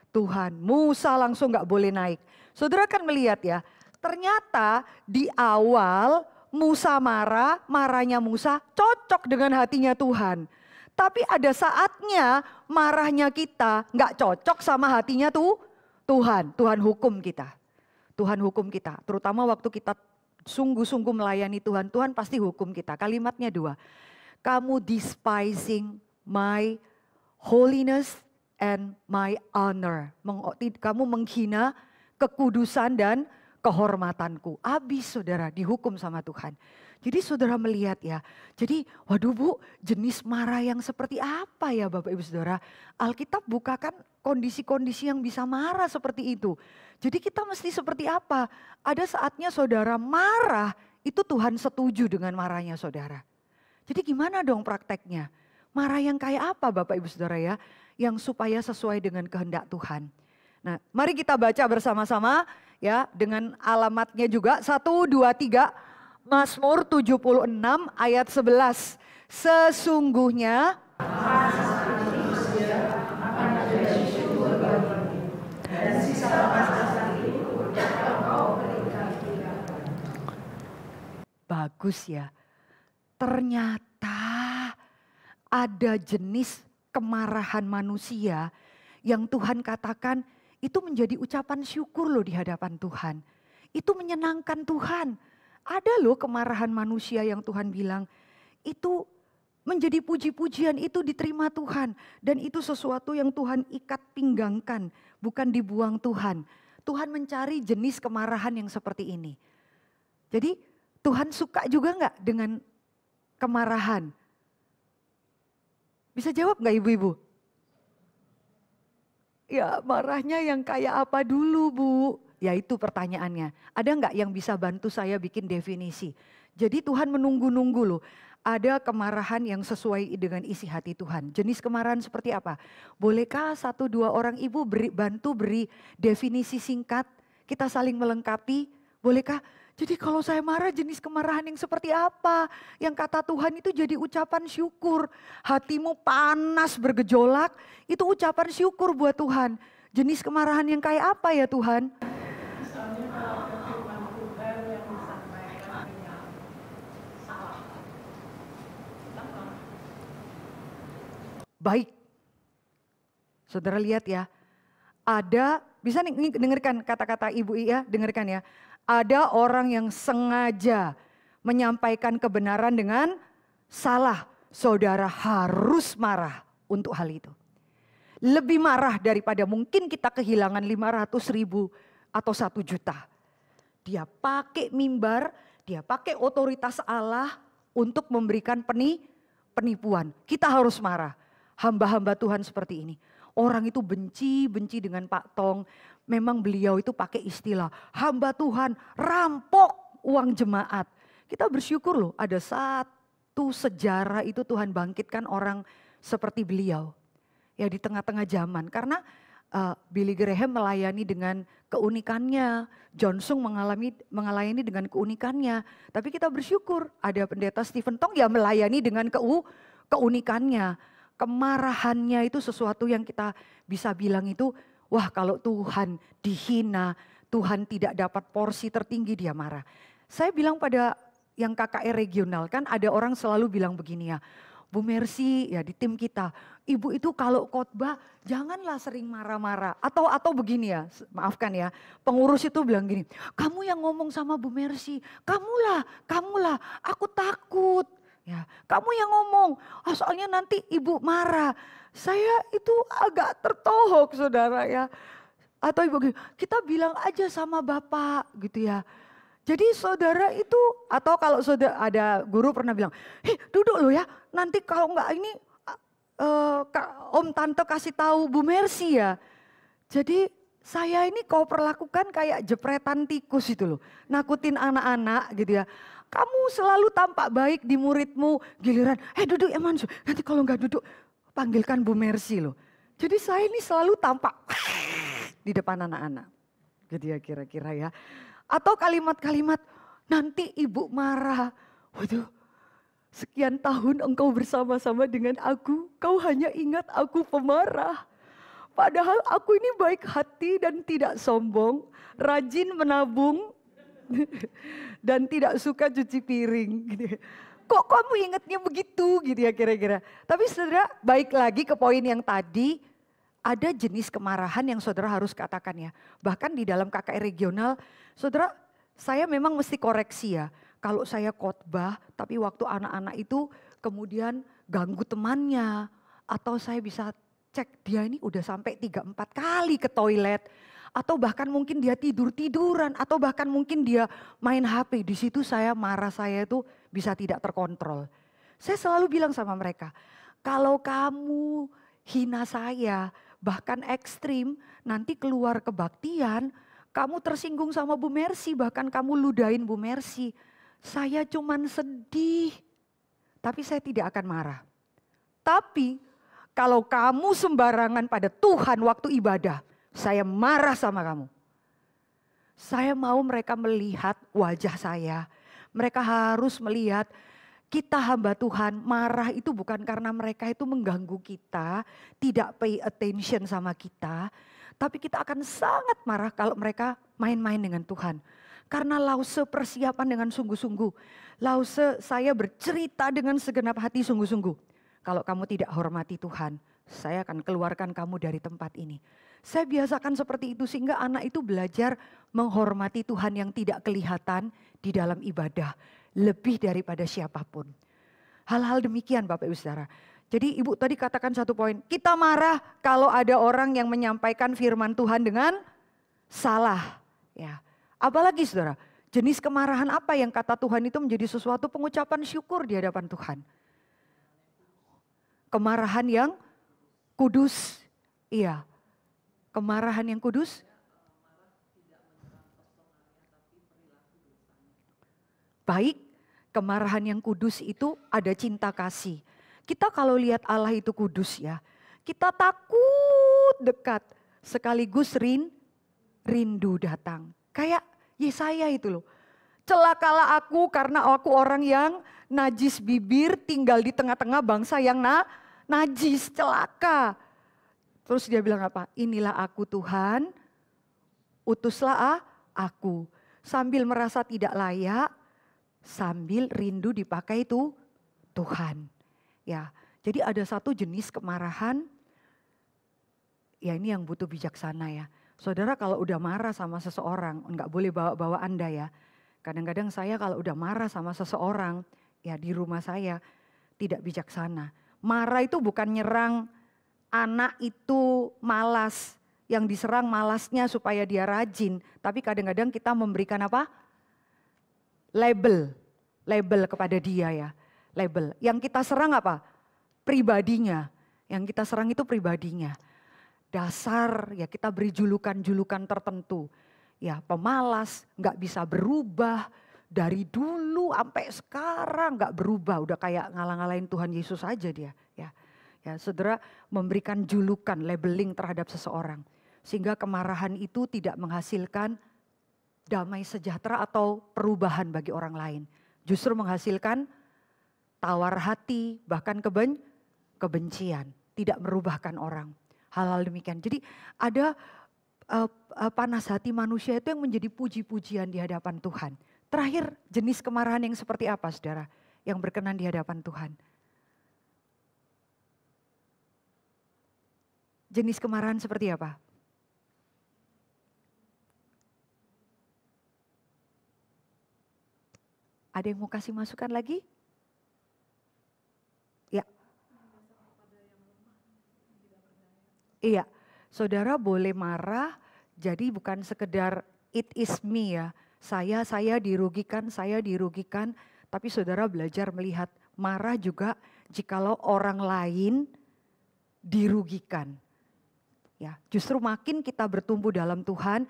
Tuhan. Musa langsung gak boleh naik. Saudara kan melihat ya, ternyata di awal Musa marahnya Musa cocok dengan hatinya Tuhan. Tapi ada saatnya marahnya kita gak cocok sama hatinya Tuhan. Tuhan hukum kita. Tuhan hukum kita, terutama waktu kita sungguh-sungguh melayani Tuhan. Tuhan pasti hukum kita. Kalimatnya 2. Kamu despising my holiness and my honor. Kamu menghina kekudusan dan kehormatanku. Habis saudara dihukum sama Tuhan. Jadi saudara melihat ya. Jadi waduh Bu, jenis marah yang seperti apa ya Bapak Ibu Saudara. Alkitab bukakan kondisi-kondisi yang bisa marah seperti itu. Jadi kita mesti seperti apa? Ada saatnya saudara marah, itu Tuhan setuju dengan marahnya saudara. Jadi gimana dong prakteknya? Marah yang kayak apa Bapak Ibu Saudara ya? Yang supaya sesuai dengan kehendak Tuhan. Nah mari kita baca bersama-sama ya dengan alamatnya juga. 1, 2, 3 Mazmur 76 ayat 11. Sesungguhnya bagus ya. Ternyata ada jenis kemarahan manusia yang Tuhan katakan itu menjadi ucapan syukur loh di hadapan Tuhan. Itu menyenangkan Tuhan. Ada loh kemarahan manusia yang Tuhan bilang itu menjadi puji-pujian, itu diterima Tuhan. Dan itu sesuatu yang Tuhan ikat pinggangkan, bukan dibuang Tuhan. Tuhan mencari jenis kemarahan yang seperti ini. Jadi Tuhan suka juga enggak dengan kemarahan? Bisa jawab enggak ibu-ibu? Ya marahnya yang kayak apa dulu Bu? Ya itu pertanyaannya. Ada enggak yang bisa bantu saya bikin definisi? Jadi Tuhan menunggu-nunggu loh. Ada kemarahan yang sesuai dengan isi hati Tuhan. Jenis kemarahan seperti apa? Bolehkah 1-2 orang ibu bantu beri definisi singkat? Kita saling melengkapi. Bolehkah? Jadi kalau saya marah, jenis kemarahan yang seperti apa? Yang kata Tuhan itu jadi ucapan syukur. Hatimu panas bergejolak, itu ucapan syukur buat Tuhan. Jenis kemarahan yang kayak apa ya Tuhan? Misalnya kalau ada firman Tuhan yang disampaikan dengan salah. Baik. Saudara lihat ya. Ada, bisa nih dengarkan kata-kata Ibu Iya, dengarkan ya. Ada orang yang sengaja menyampaikan kebenaran dengan salah. Saudara harus marah untuk hal itu. Lebih marah daripada mungkin kita kehilangan 500.000 atau 1 juta. Dia pakai mimbar, dia pakai otoritas Allah untuk memberikan penipuan. Kita harus marah. Hamba-hamba Tuhan seperti ini. Orang itu benci dengan Pak Tong. Memang beliau itu pakai istilah hamba Tuhan rampok uang jemaat. Kita bersyukur loh ada satu sejarah itu Tuhan bangkitkan orang seperti beliau. Ya di tengah-tengah zaman. Karena Billy Graham melayani dengan keunikannya. John Sung melayani dengan keunikannya. Tapi kita bersyukur ada pendeta Stephen Tong ya melayani dengan keunikannya. Kemarahannya itu sesuatu yang kita bisa bilang itu, wah kalau Tuhan dihina, Tuhan tidak dapat porsi tertinggi dia marah. Saya bilang pada yang KKR regional kan ada orang selalu bilang begini ya, Bu Mercy ya di tim kita, Ibu itu kalau khotbah janganlah sering marah-marah. Atau begini ya, maafkan ya, pengurus itu bilang gini, kamu yang ngomong sama Bu Mercy, kamulah, aku takut. Ya, kamu yang ngomong, soalnya nanti ibu marah. Saya itu agak tertohok saudara ya. Atau ibu kita bilang aja sama bapak gitu ya. Jadi saudara itu, atau kalau saudara ada guru pernah bilang, duduk lo ya, nanti kalau enggak ini om tante kasih tahu Bu Mercy ya. Jadi saya ini kau perlakukan kayak jepretan tikus itu loh. Nakutin anak-anak gitu ya. Kamu selalu tampak baik di muridmu, giliran, duduk ya Mansu, nanti kalau enggak duduk panggilkan Bu Mercy loh. Jadi saya ini selalu tampak di depan anak-anak. Gitu ya kira-kira ya. Atau kalimat-kalimat, nanti ibu marah. Waduh, sekian tahun engkau bersama-sama dengan aku, kau hanya ingat aku pemarah. Padahal aku ini baik hati dan tidak sombong, rajin menabung, dan tidak suka cuci piring. Gitu. Kok kamu ingatnya begitu gitu ya kira-kira. Tapi saudara baik lagi ke poin yang tadi. Ada jenis kemarahan yang saudara harus katakan ya. Bahkan di dalam KKR regional saudara saya memang mesti koreksi ya. Kalau saya khotbah tapi waktu anak-anak itu kemudian ganggu temannya. Atau saya bisa cek dia ini udah sampai 3-4 kali ke toilet. Atau bahkan mungkin dia tidur-tiduran, atau bahkan mungkin dia main HP. Di situ marah saya itu bisa tidak terkontrol. Saya selalu bilang sama mereka, kalau kamu hina saya, bahkan ekstrim, nanti keluar kebaktian, kamu tersinggung sama Bu Mercy, bahkan kamu ludahin Bu Mercy. Saya cuman sedih, tapi saya tidak akan marah. Tapi kalau kamu sembarangan pada Tuhan waktu ibadah, saya marah sama kamu. Saya mau mereka melihat wajah saya. Mereka harus melihat kita hamba Tuhan marah itu bukan karena mereka itu mengganggu kita. Tidak pay attention sama kita. Tapi kita akan sangat marah kalau mereka main-main dengan Tuhan. Karena Lause persiapan dengan sungguh-sungguh. Lause saya bercerita dengan segenap hati sungguh-sungguh. Kalau kamu tidak hormati Tuhan, saya akan keluarkan kamu dari tempat ini. Saya biasakan seperti itu sehingga anak itu belajar menghormati Tuhan yang tidak kelihatan di dalam ibadah. Lebih daripada siapapun. Hal-hal demikian Bapak Ibu Saudara. Jadi Ibu tadi katakan satu poin. Kita marah kalau ada orang yang menyampaikan firman Tuhan dengan salah. Ya. Apalagi saudara, jenis kemarahan apa yang kata Tuhan itu menjadi sesuatu pengucapan syukur di hadapan Tuhan. Kemarahan yang kudus. Iya. Kemarahan yang kudus. Baik, kemarahan yang kudus itu ada cinta kasih. Kita kalau lihat Allah itu kudus ya, kita takut dekat sekaligus rindu datang. Kayak Yesaya itu loh. Celakalah aku karena aku orang yang najis bibir, tinggal di tengah-tengah bangsa yang najis, celaka. Terus dia bilang apa? Inilah aku Tuhan, utuslah aku. Sambil merasa tidak layak, sambil rindu dipakai itu Tuhan. Ya, jadi ada satu jenis kemarahan, ya ini yang butuh bijaksana ya. Saudara kalau udah marah sama seseorang, enggak boleh bawa-bawa Anda ya. Kadang-kadang saya kalau udah marah sama seseorang, ya di rumah saya tidak bijaksana. Marah itu bukan nyerang anak itu malas, yang diserang malasnya supaya dia rajin. Tapi kadang-kadang kita memberikan apa? Label kepada dia ya. Label. Yang kita serang apa? Pribadinya. Yang kita serang itu pribadinya. Dasar ya kita beri julukan-julukan tertentu. Ya pemalas, gak bisa berubah. Dari dulu sampai sekarang gak berubah. Udah kayak ngalang-ngalain Tuhan Yesus aja dia. Ya, saudara memberikan julukan, labeling terhadap seseorang. Sehingga kemarahan itu tidak menghasilkan damai sejahtera atau perubahan bagi orang lain. Justru menghasilkan tawar hati, bahkan kebencian. Tidak merubahkan orang. Hal-hal demikian. Jadi ada panas hati manusia itu yang menjadi puji-pujian di hadapan Tuhan. Terakhir, jenis kemarahan yang seperti apa saudara? Yang berkenan di hadapan Tuhan. Jenis kemarahan seperti apa? Ada yang mau kasih masukan lagi? Ya. Iya, saudara boleh marah, jadi bukan sekedar it is me ya. Saya dirugikan, tapi saudara belajar melihat marah juga jikalau orang lain dirugikan. Ya, justru makin kita bertumbuh dalam Tuhan,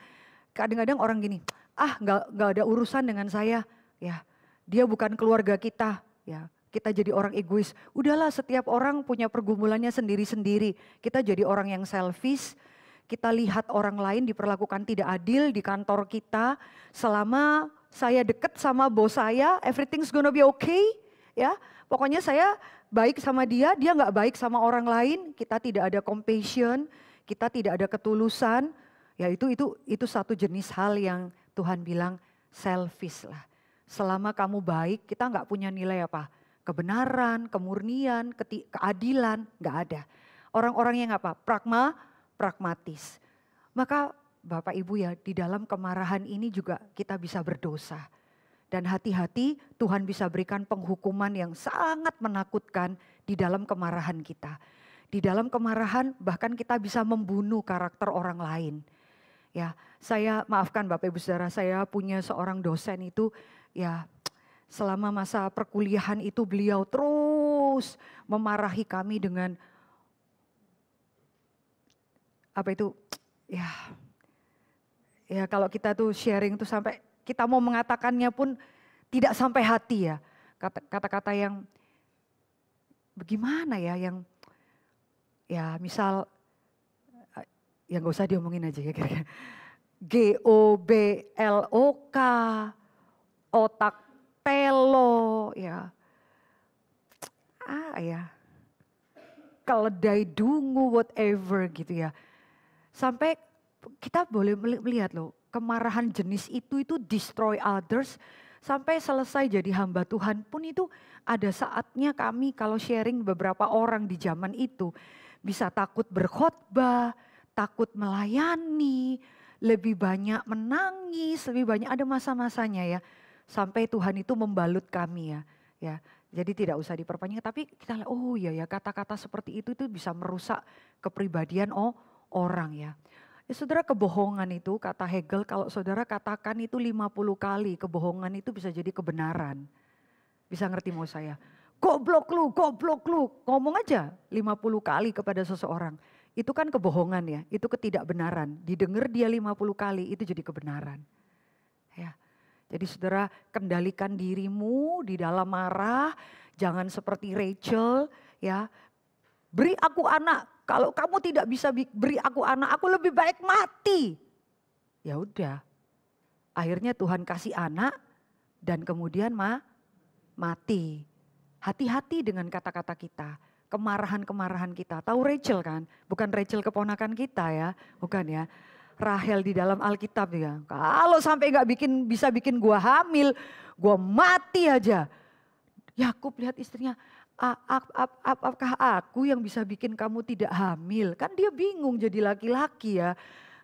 kadang-kadang orang gini, nggak ada urusan dengan saya, ya, dia bukan keluarga kita, ya, kita jadi orang egois. Udahlah, setiap orang punya pergumulannya sendiri-sendiri. Kita jadi orang yang selfish, kita lihat orang lain diperlakukan tidak adil di kantor kita. Selama saya deket sama bos saya, everything's gonna be okay, ya. Pokoknya saya baik sama dia nggak baik sama orang lain. Kita tidak ada compassion. Kita tidak ada ketulusan, ya itu satu jenis hal yang Tuhan bilang selfish lah. Selama kamu baik, kita nggak punya nilai apa? Kebenaran, kemurnian, keadilan, nggak ada. Orang-orang yang apa? Pragmatis. Maka Bapak Ibu ya, di dalam kemarahan ini juga kita bisa berdosa. Dan hati-hati Tuhan bisa berikan penghukuman yang sangat menakutkan di dalam kemarahan kita. Di dalam kemarahan bahkan kita bisa membunuh karakter orang lain. Ya, saya maafkan Bapak Ibu Saudara, saya punya seorang dosen itu ya selama masa perkuliahan itu beliau terus memarahi kami dengan apa itu ya kalau kita tuh sharing tuh sampai kita mau mengatakannya pun tidak sampai hati ya. Kata-kata yang bagaimana ya, yang ya misal, ya gak usah diomongin aja ya kira-kira. GOBLOK, otak telo, ya. Ya. Keledai dungu, whatever gitu ya. Sampai kita boleh melihat loh, kemarahan jenis itu destroy others. Sampai selesai jadi hamba Tuhan pun itu ada saatnya kami kalau sharing beberapa orang di zaman itu. Bisa takut berkhotbah, takut melayani, lebih banyak menangis, lebih banyak ada masa-masanya ya. Sampai Tuhan itu membalut kami ya. Jadi tidak usah diperpanjang, tapi kita lihat oh iya ya kata-kata seperti itu bisa merusak kepribadian orang ya. Ya saudara, kebohongan itu kata Hegel, kalau saudara katakan itu 50 kali, kebohongan itu bisa jadi kebenaran. Bisa ngerti mau saya? Goblok lu, ngomong aja 50 kali kepada seseorang. Itu kan kebohongan ya, itu ketidakbenaran. Didengar dia 50 kali, itu jadi kebenaran. Ya. Jadi saudara, kendalikan dirimu di dalam marah, jangan seperti Rachel ya. Beri aku anak, kalau kamu tidak bisa beri aku anak, aku lebih baik mati. Ya udah. Akhirnya Tuhan kasih anak, dan kemudian mati. Hati-hati dengan kata-kata kita, kemarahan-kemarahan kita. Tahu Rachel kan? Bukan Rachel keponakan kita ya, bukan ya. Rahel di dalam Alkitab ya. Kalau sampai nggak bisa bikin gua hamil, gua mati aja. Yakub lihat istrinya, apakah aku yang bisa bikin kamu tidak hamil? Kan dia bingung jadi laki-laki ya.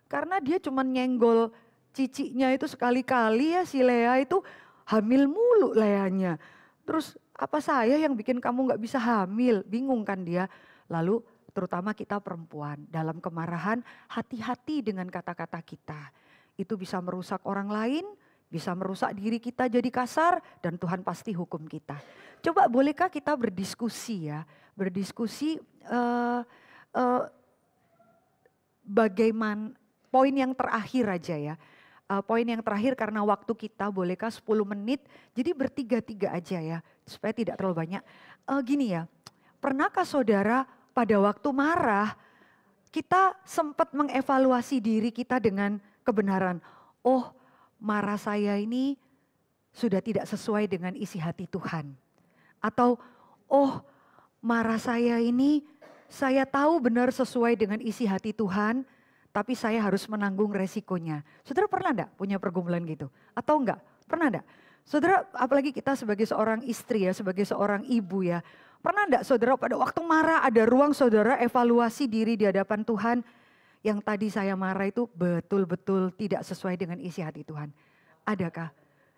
Karena dia cuma nyenggol cicinya itu sekali-kali ya, si Lea itu hamil mulu Leanya. Terus apa saya yang bikin kamu nggak bisa hamil? Bingung kan dia. Lalu terutama kita perempuan dalam kemarahan, hati-hati dengan kata-kata kita. Itu bisa merusak orang lain, bisa merusak diri kita jadi kasar, dan Tuhan pasti hukum kita. Coba bolehkah kita berdiskusi ya, berdiskusi bagaimana, poin yang terakhir aja ya. Poin yang terakhir karena waktu kita bolehkah 10 menit, jadi bertiga-tiga aja ya, supaya tidak terlalu banyak. Gini ya, pernahkah saudara pada waktu marah, kita sempat mengevaluasi diri kita dengan kebenaran. Oh, marah saya ini sudah tidak sesuai dengan isi hati Tuhan. Atau, oh, marah saya ini saya tahu benar sesuai dengan isi hati Tuhan, tapi saya harus menanggung resikonya. Saudara pernah enggak punya pergumulan gitu? Atau enggak? Pernah enggak? Saudara, apalagi kita sebagai seorang istri ya, sebagai seorang ibu ya. Pernah enggak saudara pada waktu marah ada ruang saudara evaluasi diri di hadapan Tuhan. Yang tadi saya marah itu betul-betul tidak sesuai dengan isi hati Tuhan. Adakah?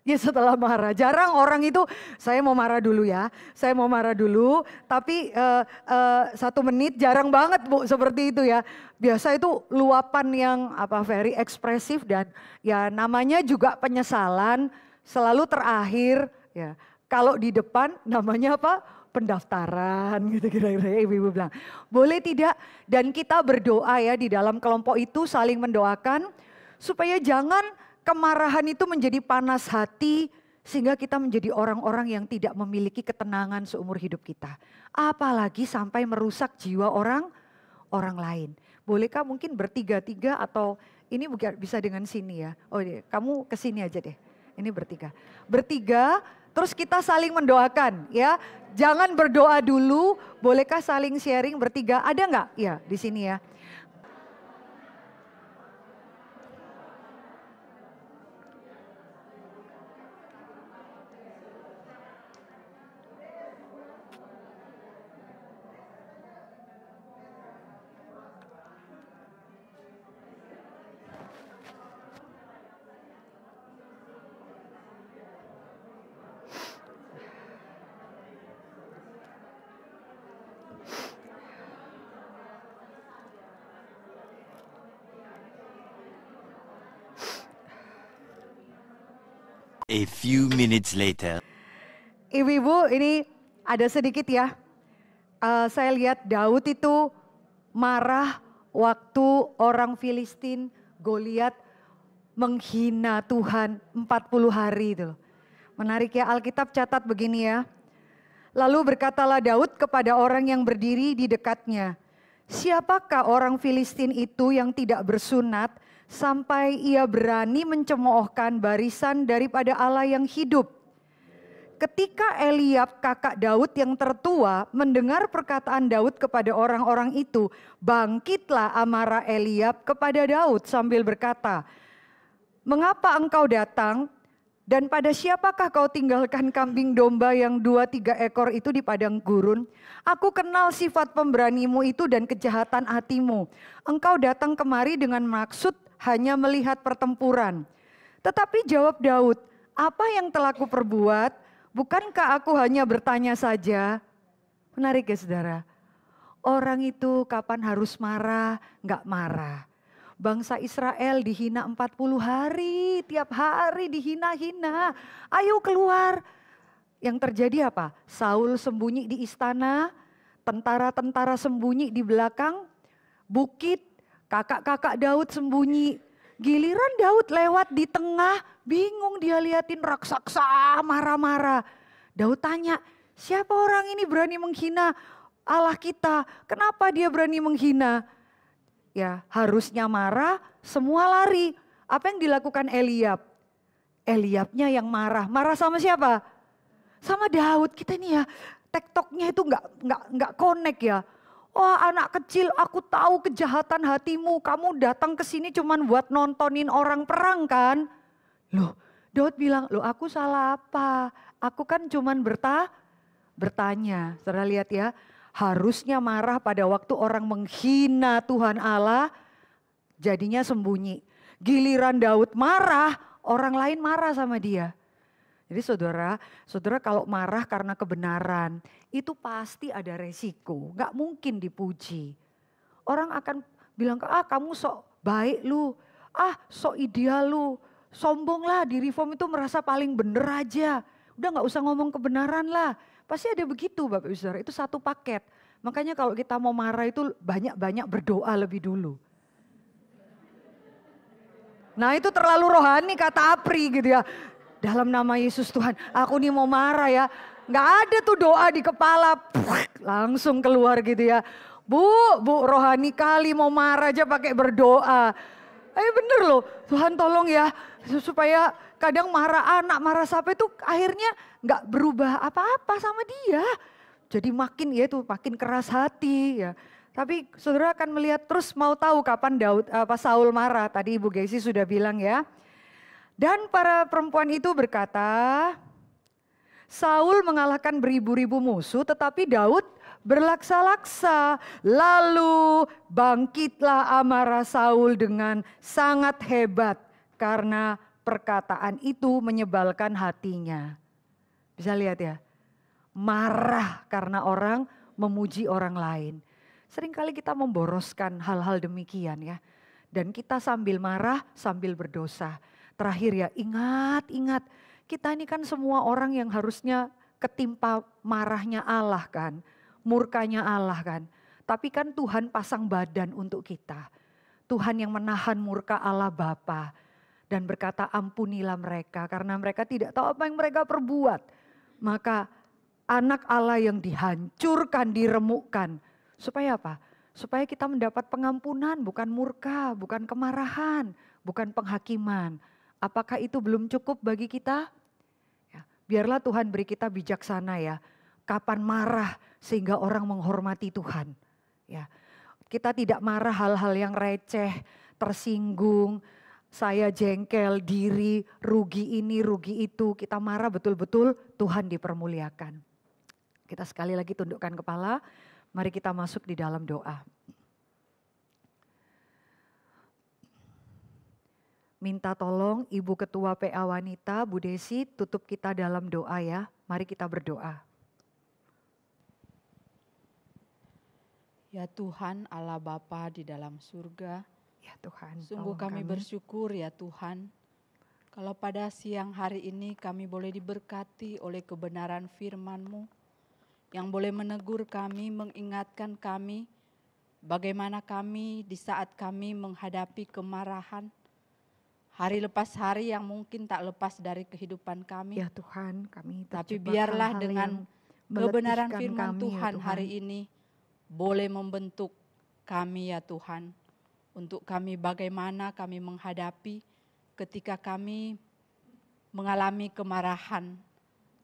Ya setelah marah, jarang orang itu saya mau marah dulu ya. Saya mau marah dulu tapi 1 menit jarang banget Bu seperti itu ya. Biasa itu luapan yang very ekspresif dan ya namanya juga penyesalan selalu terakhir ya. Kalau di depan namanya apa? Pendaftaran gitu kira-kira ibu-ibu bilang. Boleh tidak? Dan kita berdoa ya di dalam kelompok itu saling mendoakan supaya jangan kemarahan itu menjadi panas hati sehingga kita menjadi orang-orang yang tidak memiliki ketenangan seumur hidup kita. Apalagi sampai merusak jiwa orang lain. Bolehkah mungkin bertiga-tiga atau ini bisa dengan sini ya. Oh iya, kamu kesini aja deh. Ini bertiga. Bertiga terus kita saling mendoakan ya. Jangan berdoa dulu, bolehkah saling sharing bertiga? Ada nggak? Ya di sini ya. A few minutes later. Ibu-ibu ini ada sedikit ya. Saya lihat Daud itu marah waktu orang Filistin Goliat menghina Tuhan 40 hari itu. Menarik ya, Alkitab catat begini ya. Lalu berkatalah Daud kepada orang yang berdiri di dekatnya, siapakah orang Filistin itu yang tidak bersunat sampai ia berani mencemoohkan barisan daripada Allah yang hidup? Ketika Eliab kakak Daud yang tertua mendengar perkataan Daud kepada orang-orang itu, bangkitlah amarah Eliab kepada Daud sambil berkata, mengapa engkau datang dan pada siapakah kau tinggalkan kambing domba yang 2-3 ekor itu di padang gurun? Aku kenal sifat pemberanimu itu dan kejahatan hatimu. Engkau datang kemari dengan maksud hanya melihat pertempuran. Tetapi jawab Daud, apa yang telah kuperbuat? Bukankah aku hanya bertanya saja? Menarik ya saudara. Orang itu kapan harus marah, enggak marah. Bangsa Israel dihina 40 hari, tiap hari dihina-hina. Ayo keluar. Yang terjadi apa? Saul sembunyi di istana, tentara-tentara sembunyi di belakang bukit, kakak-kakak Daud sembunyi. Giliran Daud lewat di tengah, bingung dia liatin raksasa marah-marah. Daud tanya, siapa orang ini berani menghina Allah kita? Kenapa dia berani menghina? Ya harusnya marah, semua lari. Apa yang dilakukan Eliab? Eliabnya yang marah. Marah sama siapa? Sama Daud. Kita ini ya tektoknya itu nggak connect ya. Wah, anak kecil, aku tahu kejahatan hatimu. Kamu datang ke sini cuman buat nontonin orang perang kan? Loh, Daud bilang, loh aku salah apa? Aku kan cuman bertanya. Saudara lihat ya, harusnya marah pada waktu orang menghina Tuhan Allah, jadinya sembunyi. Giliran Daud marah, orang lain marah sama dia. Jadi saudara kalau marah karena kebenaran, itu pasti ada resiko, gak mungkin dipuji. Orang akan bilang, kamu sok baik lu, sok ideal lu, sombonglah di Reform itu merasa paling bener aja. Udah gak usah ngomong kebenaran lah, pasti ada begitu Bapak Ibu Saudara, itu satu paket. Makanya kalau kita mau marah itu banyak-banyak berdoa lebih dulu. Nah itu terlalu rohani kata Apri gitu ya. Dalam nama Yesus Tuhan, aku nih mau marah ya. Gak ada tuh doa di kepala, langsung keluar gitu ya. Bu, rohani kali mau marah aja pakai berdoa. Bener loh, Tuhan tolong ya. Supaya kadang marah anak, marah siapa itu akhirnya gak berubah apa-apa sama dia. Jadi makin keras hati ya. Tapi saudara akan melihat terus mau tahu kapan Saul marah. Tadi Ibu Gesi sudah bilang ya. Dan para perempuan itu berkata, Saul mengalahkan beribu-ribu musuh tetapi Daud berlaksa-laksa. Lalu bangkitlah amarah Saul dengan sangat hebat karena perkataan itu menyebalkan hatinya. Bisa lihat ya, marah karena orang memuji orang lain. Seringkali kita memboroskan hal-hal demikian ya. Dan kita sambil marah, sambil berdosa. Terakhir ya, ingat, kita ini kan semua orang yang harusnya ketimpa marahnya Allah kan, murkanya Allah kan. Tapi kan Tuhan pasang badan untuk kita. Tuhan yang menahan murka Allah Bapa dan berkata ampunilah mereka karena mereka tidak tahu apa yang mereka perbuat. Maka anak Allah yang dihancurkan, diremukkan. Supaya apa? Supaya kita mendapat pengampunan, bukan murka, bukan kemarahan, bukan penghakiman. Apakah itu belum cukup bagi kita? Ya, biarlah Tuhan beri kita bijaksana ya. Kapan marah sehingga orang menghormati Tuhan. Ya, kita tidak marah hal-hal yang receh, tersinggung, saya jengkel diri, rugi ini, rugi itu. Kita marah betul-betul Tuhan dipermuliakan. Kita sekali lagi tundukkan kepala, mari kita masuk di dalam doa. Minta tolong Ibu Ketua PA Wanita, Bu Desi, tutup kita dalam doa ya. Mari kita berdoa. Ya Tuhan Allah Bapa di dalam surga, ya Tuhan, sungguh kami bersyukur ya Tuhan. Kalau pada siang hari ini kami boleh diberkati oleh kebenaran firman-Mu yang boleh menegur kami, mengingatkan kami bagaimana kami di saat kami menghadapi kemarahan, hari lepas hari yang mungkin tak lepas dari kehidupan kami. Ya Tuhan, kami tapi biarlah dengan kebenaran firman Tuhan hari ini boleh membentuk kami ya Tuhan. Untuk kami bagaimana kami menghadapi ketika kami mengalami kemarahan.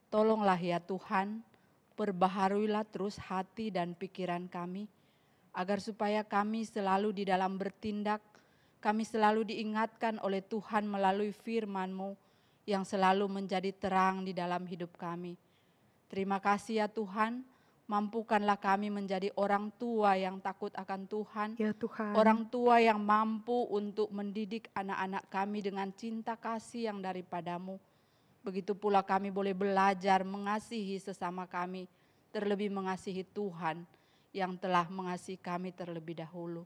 Tolonglah ya Tuhan, perbaharuilah terus hati dan pikiran kami. Agar supaya kami selalu di dalam bertindak, kami selalu diingatkan oleh Tuhan melalui firman-Mu yang selalu menjadi terang di dalam hidup kami. Terima kasih ya Tuhan, mampukanlah kami menjadi orang tua yang takut akan Tuhan. Ya Tuhan. Orang tua yang mampu untuk mendidik anak-anak kami dengan cinta kasih yang daripada-Mu. Begitu pula kami boleh belajar mengasihi sesama kami, terlebih mengasihi Tuhan yang telah mengasihi kami terlebih dahulu.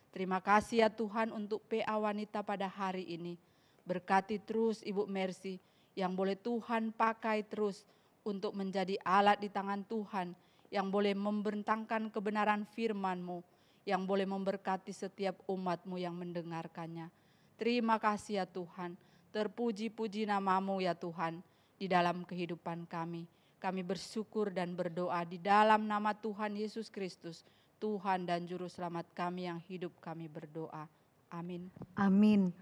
Terima kasih ya Tuhan untuk PA Wanita pada hari ini. Berkati terus Ibu Mercy yang boleh Tuhan pakai terus untuk menjadi alat di tangan Tuhan yang boleh membentangkan kebenaran firman-Mu, yang boleh memberkati setiap umat-Mu yang mendengarkannya. Terima kasih ya Tuhan, terpuji-puji nama-Mu ya Tuhan di dalam kehidupan kami. Kami bersyukur dan berdoa di dalam nama Tuhan Yesus Kristus, Tuhan dan Juru Selamat kami yang hidup kami berdoa. Amin. Amin.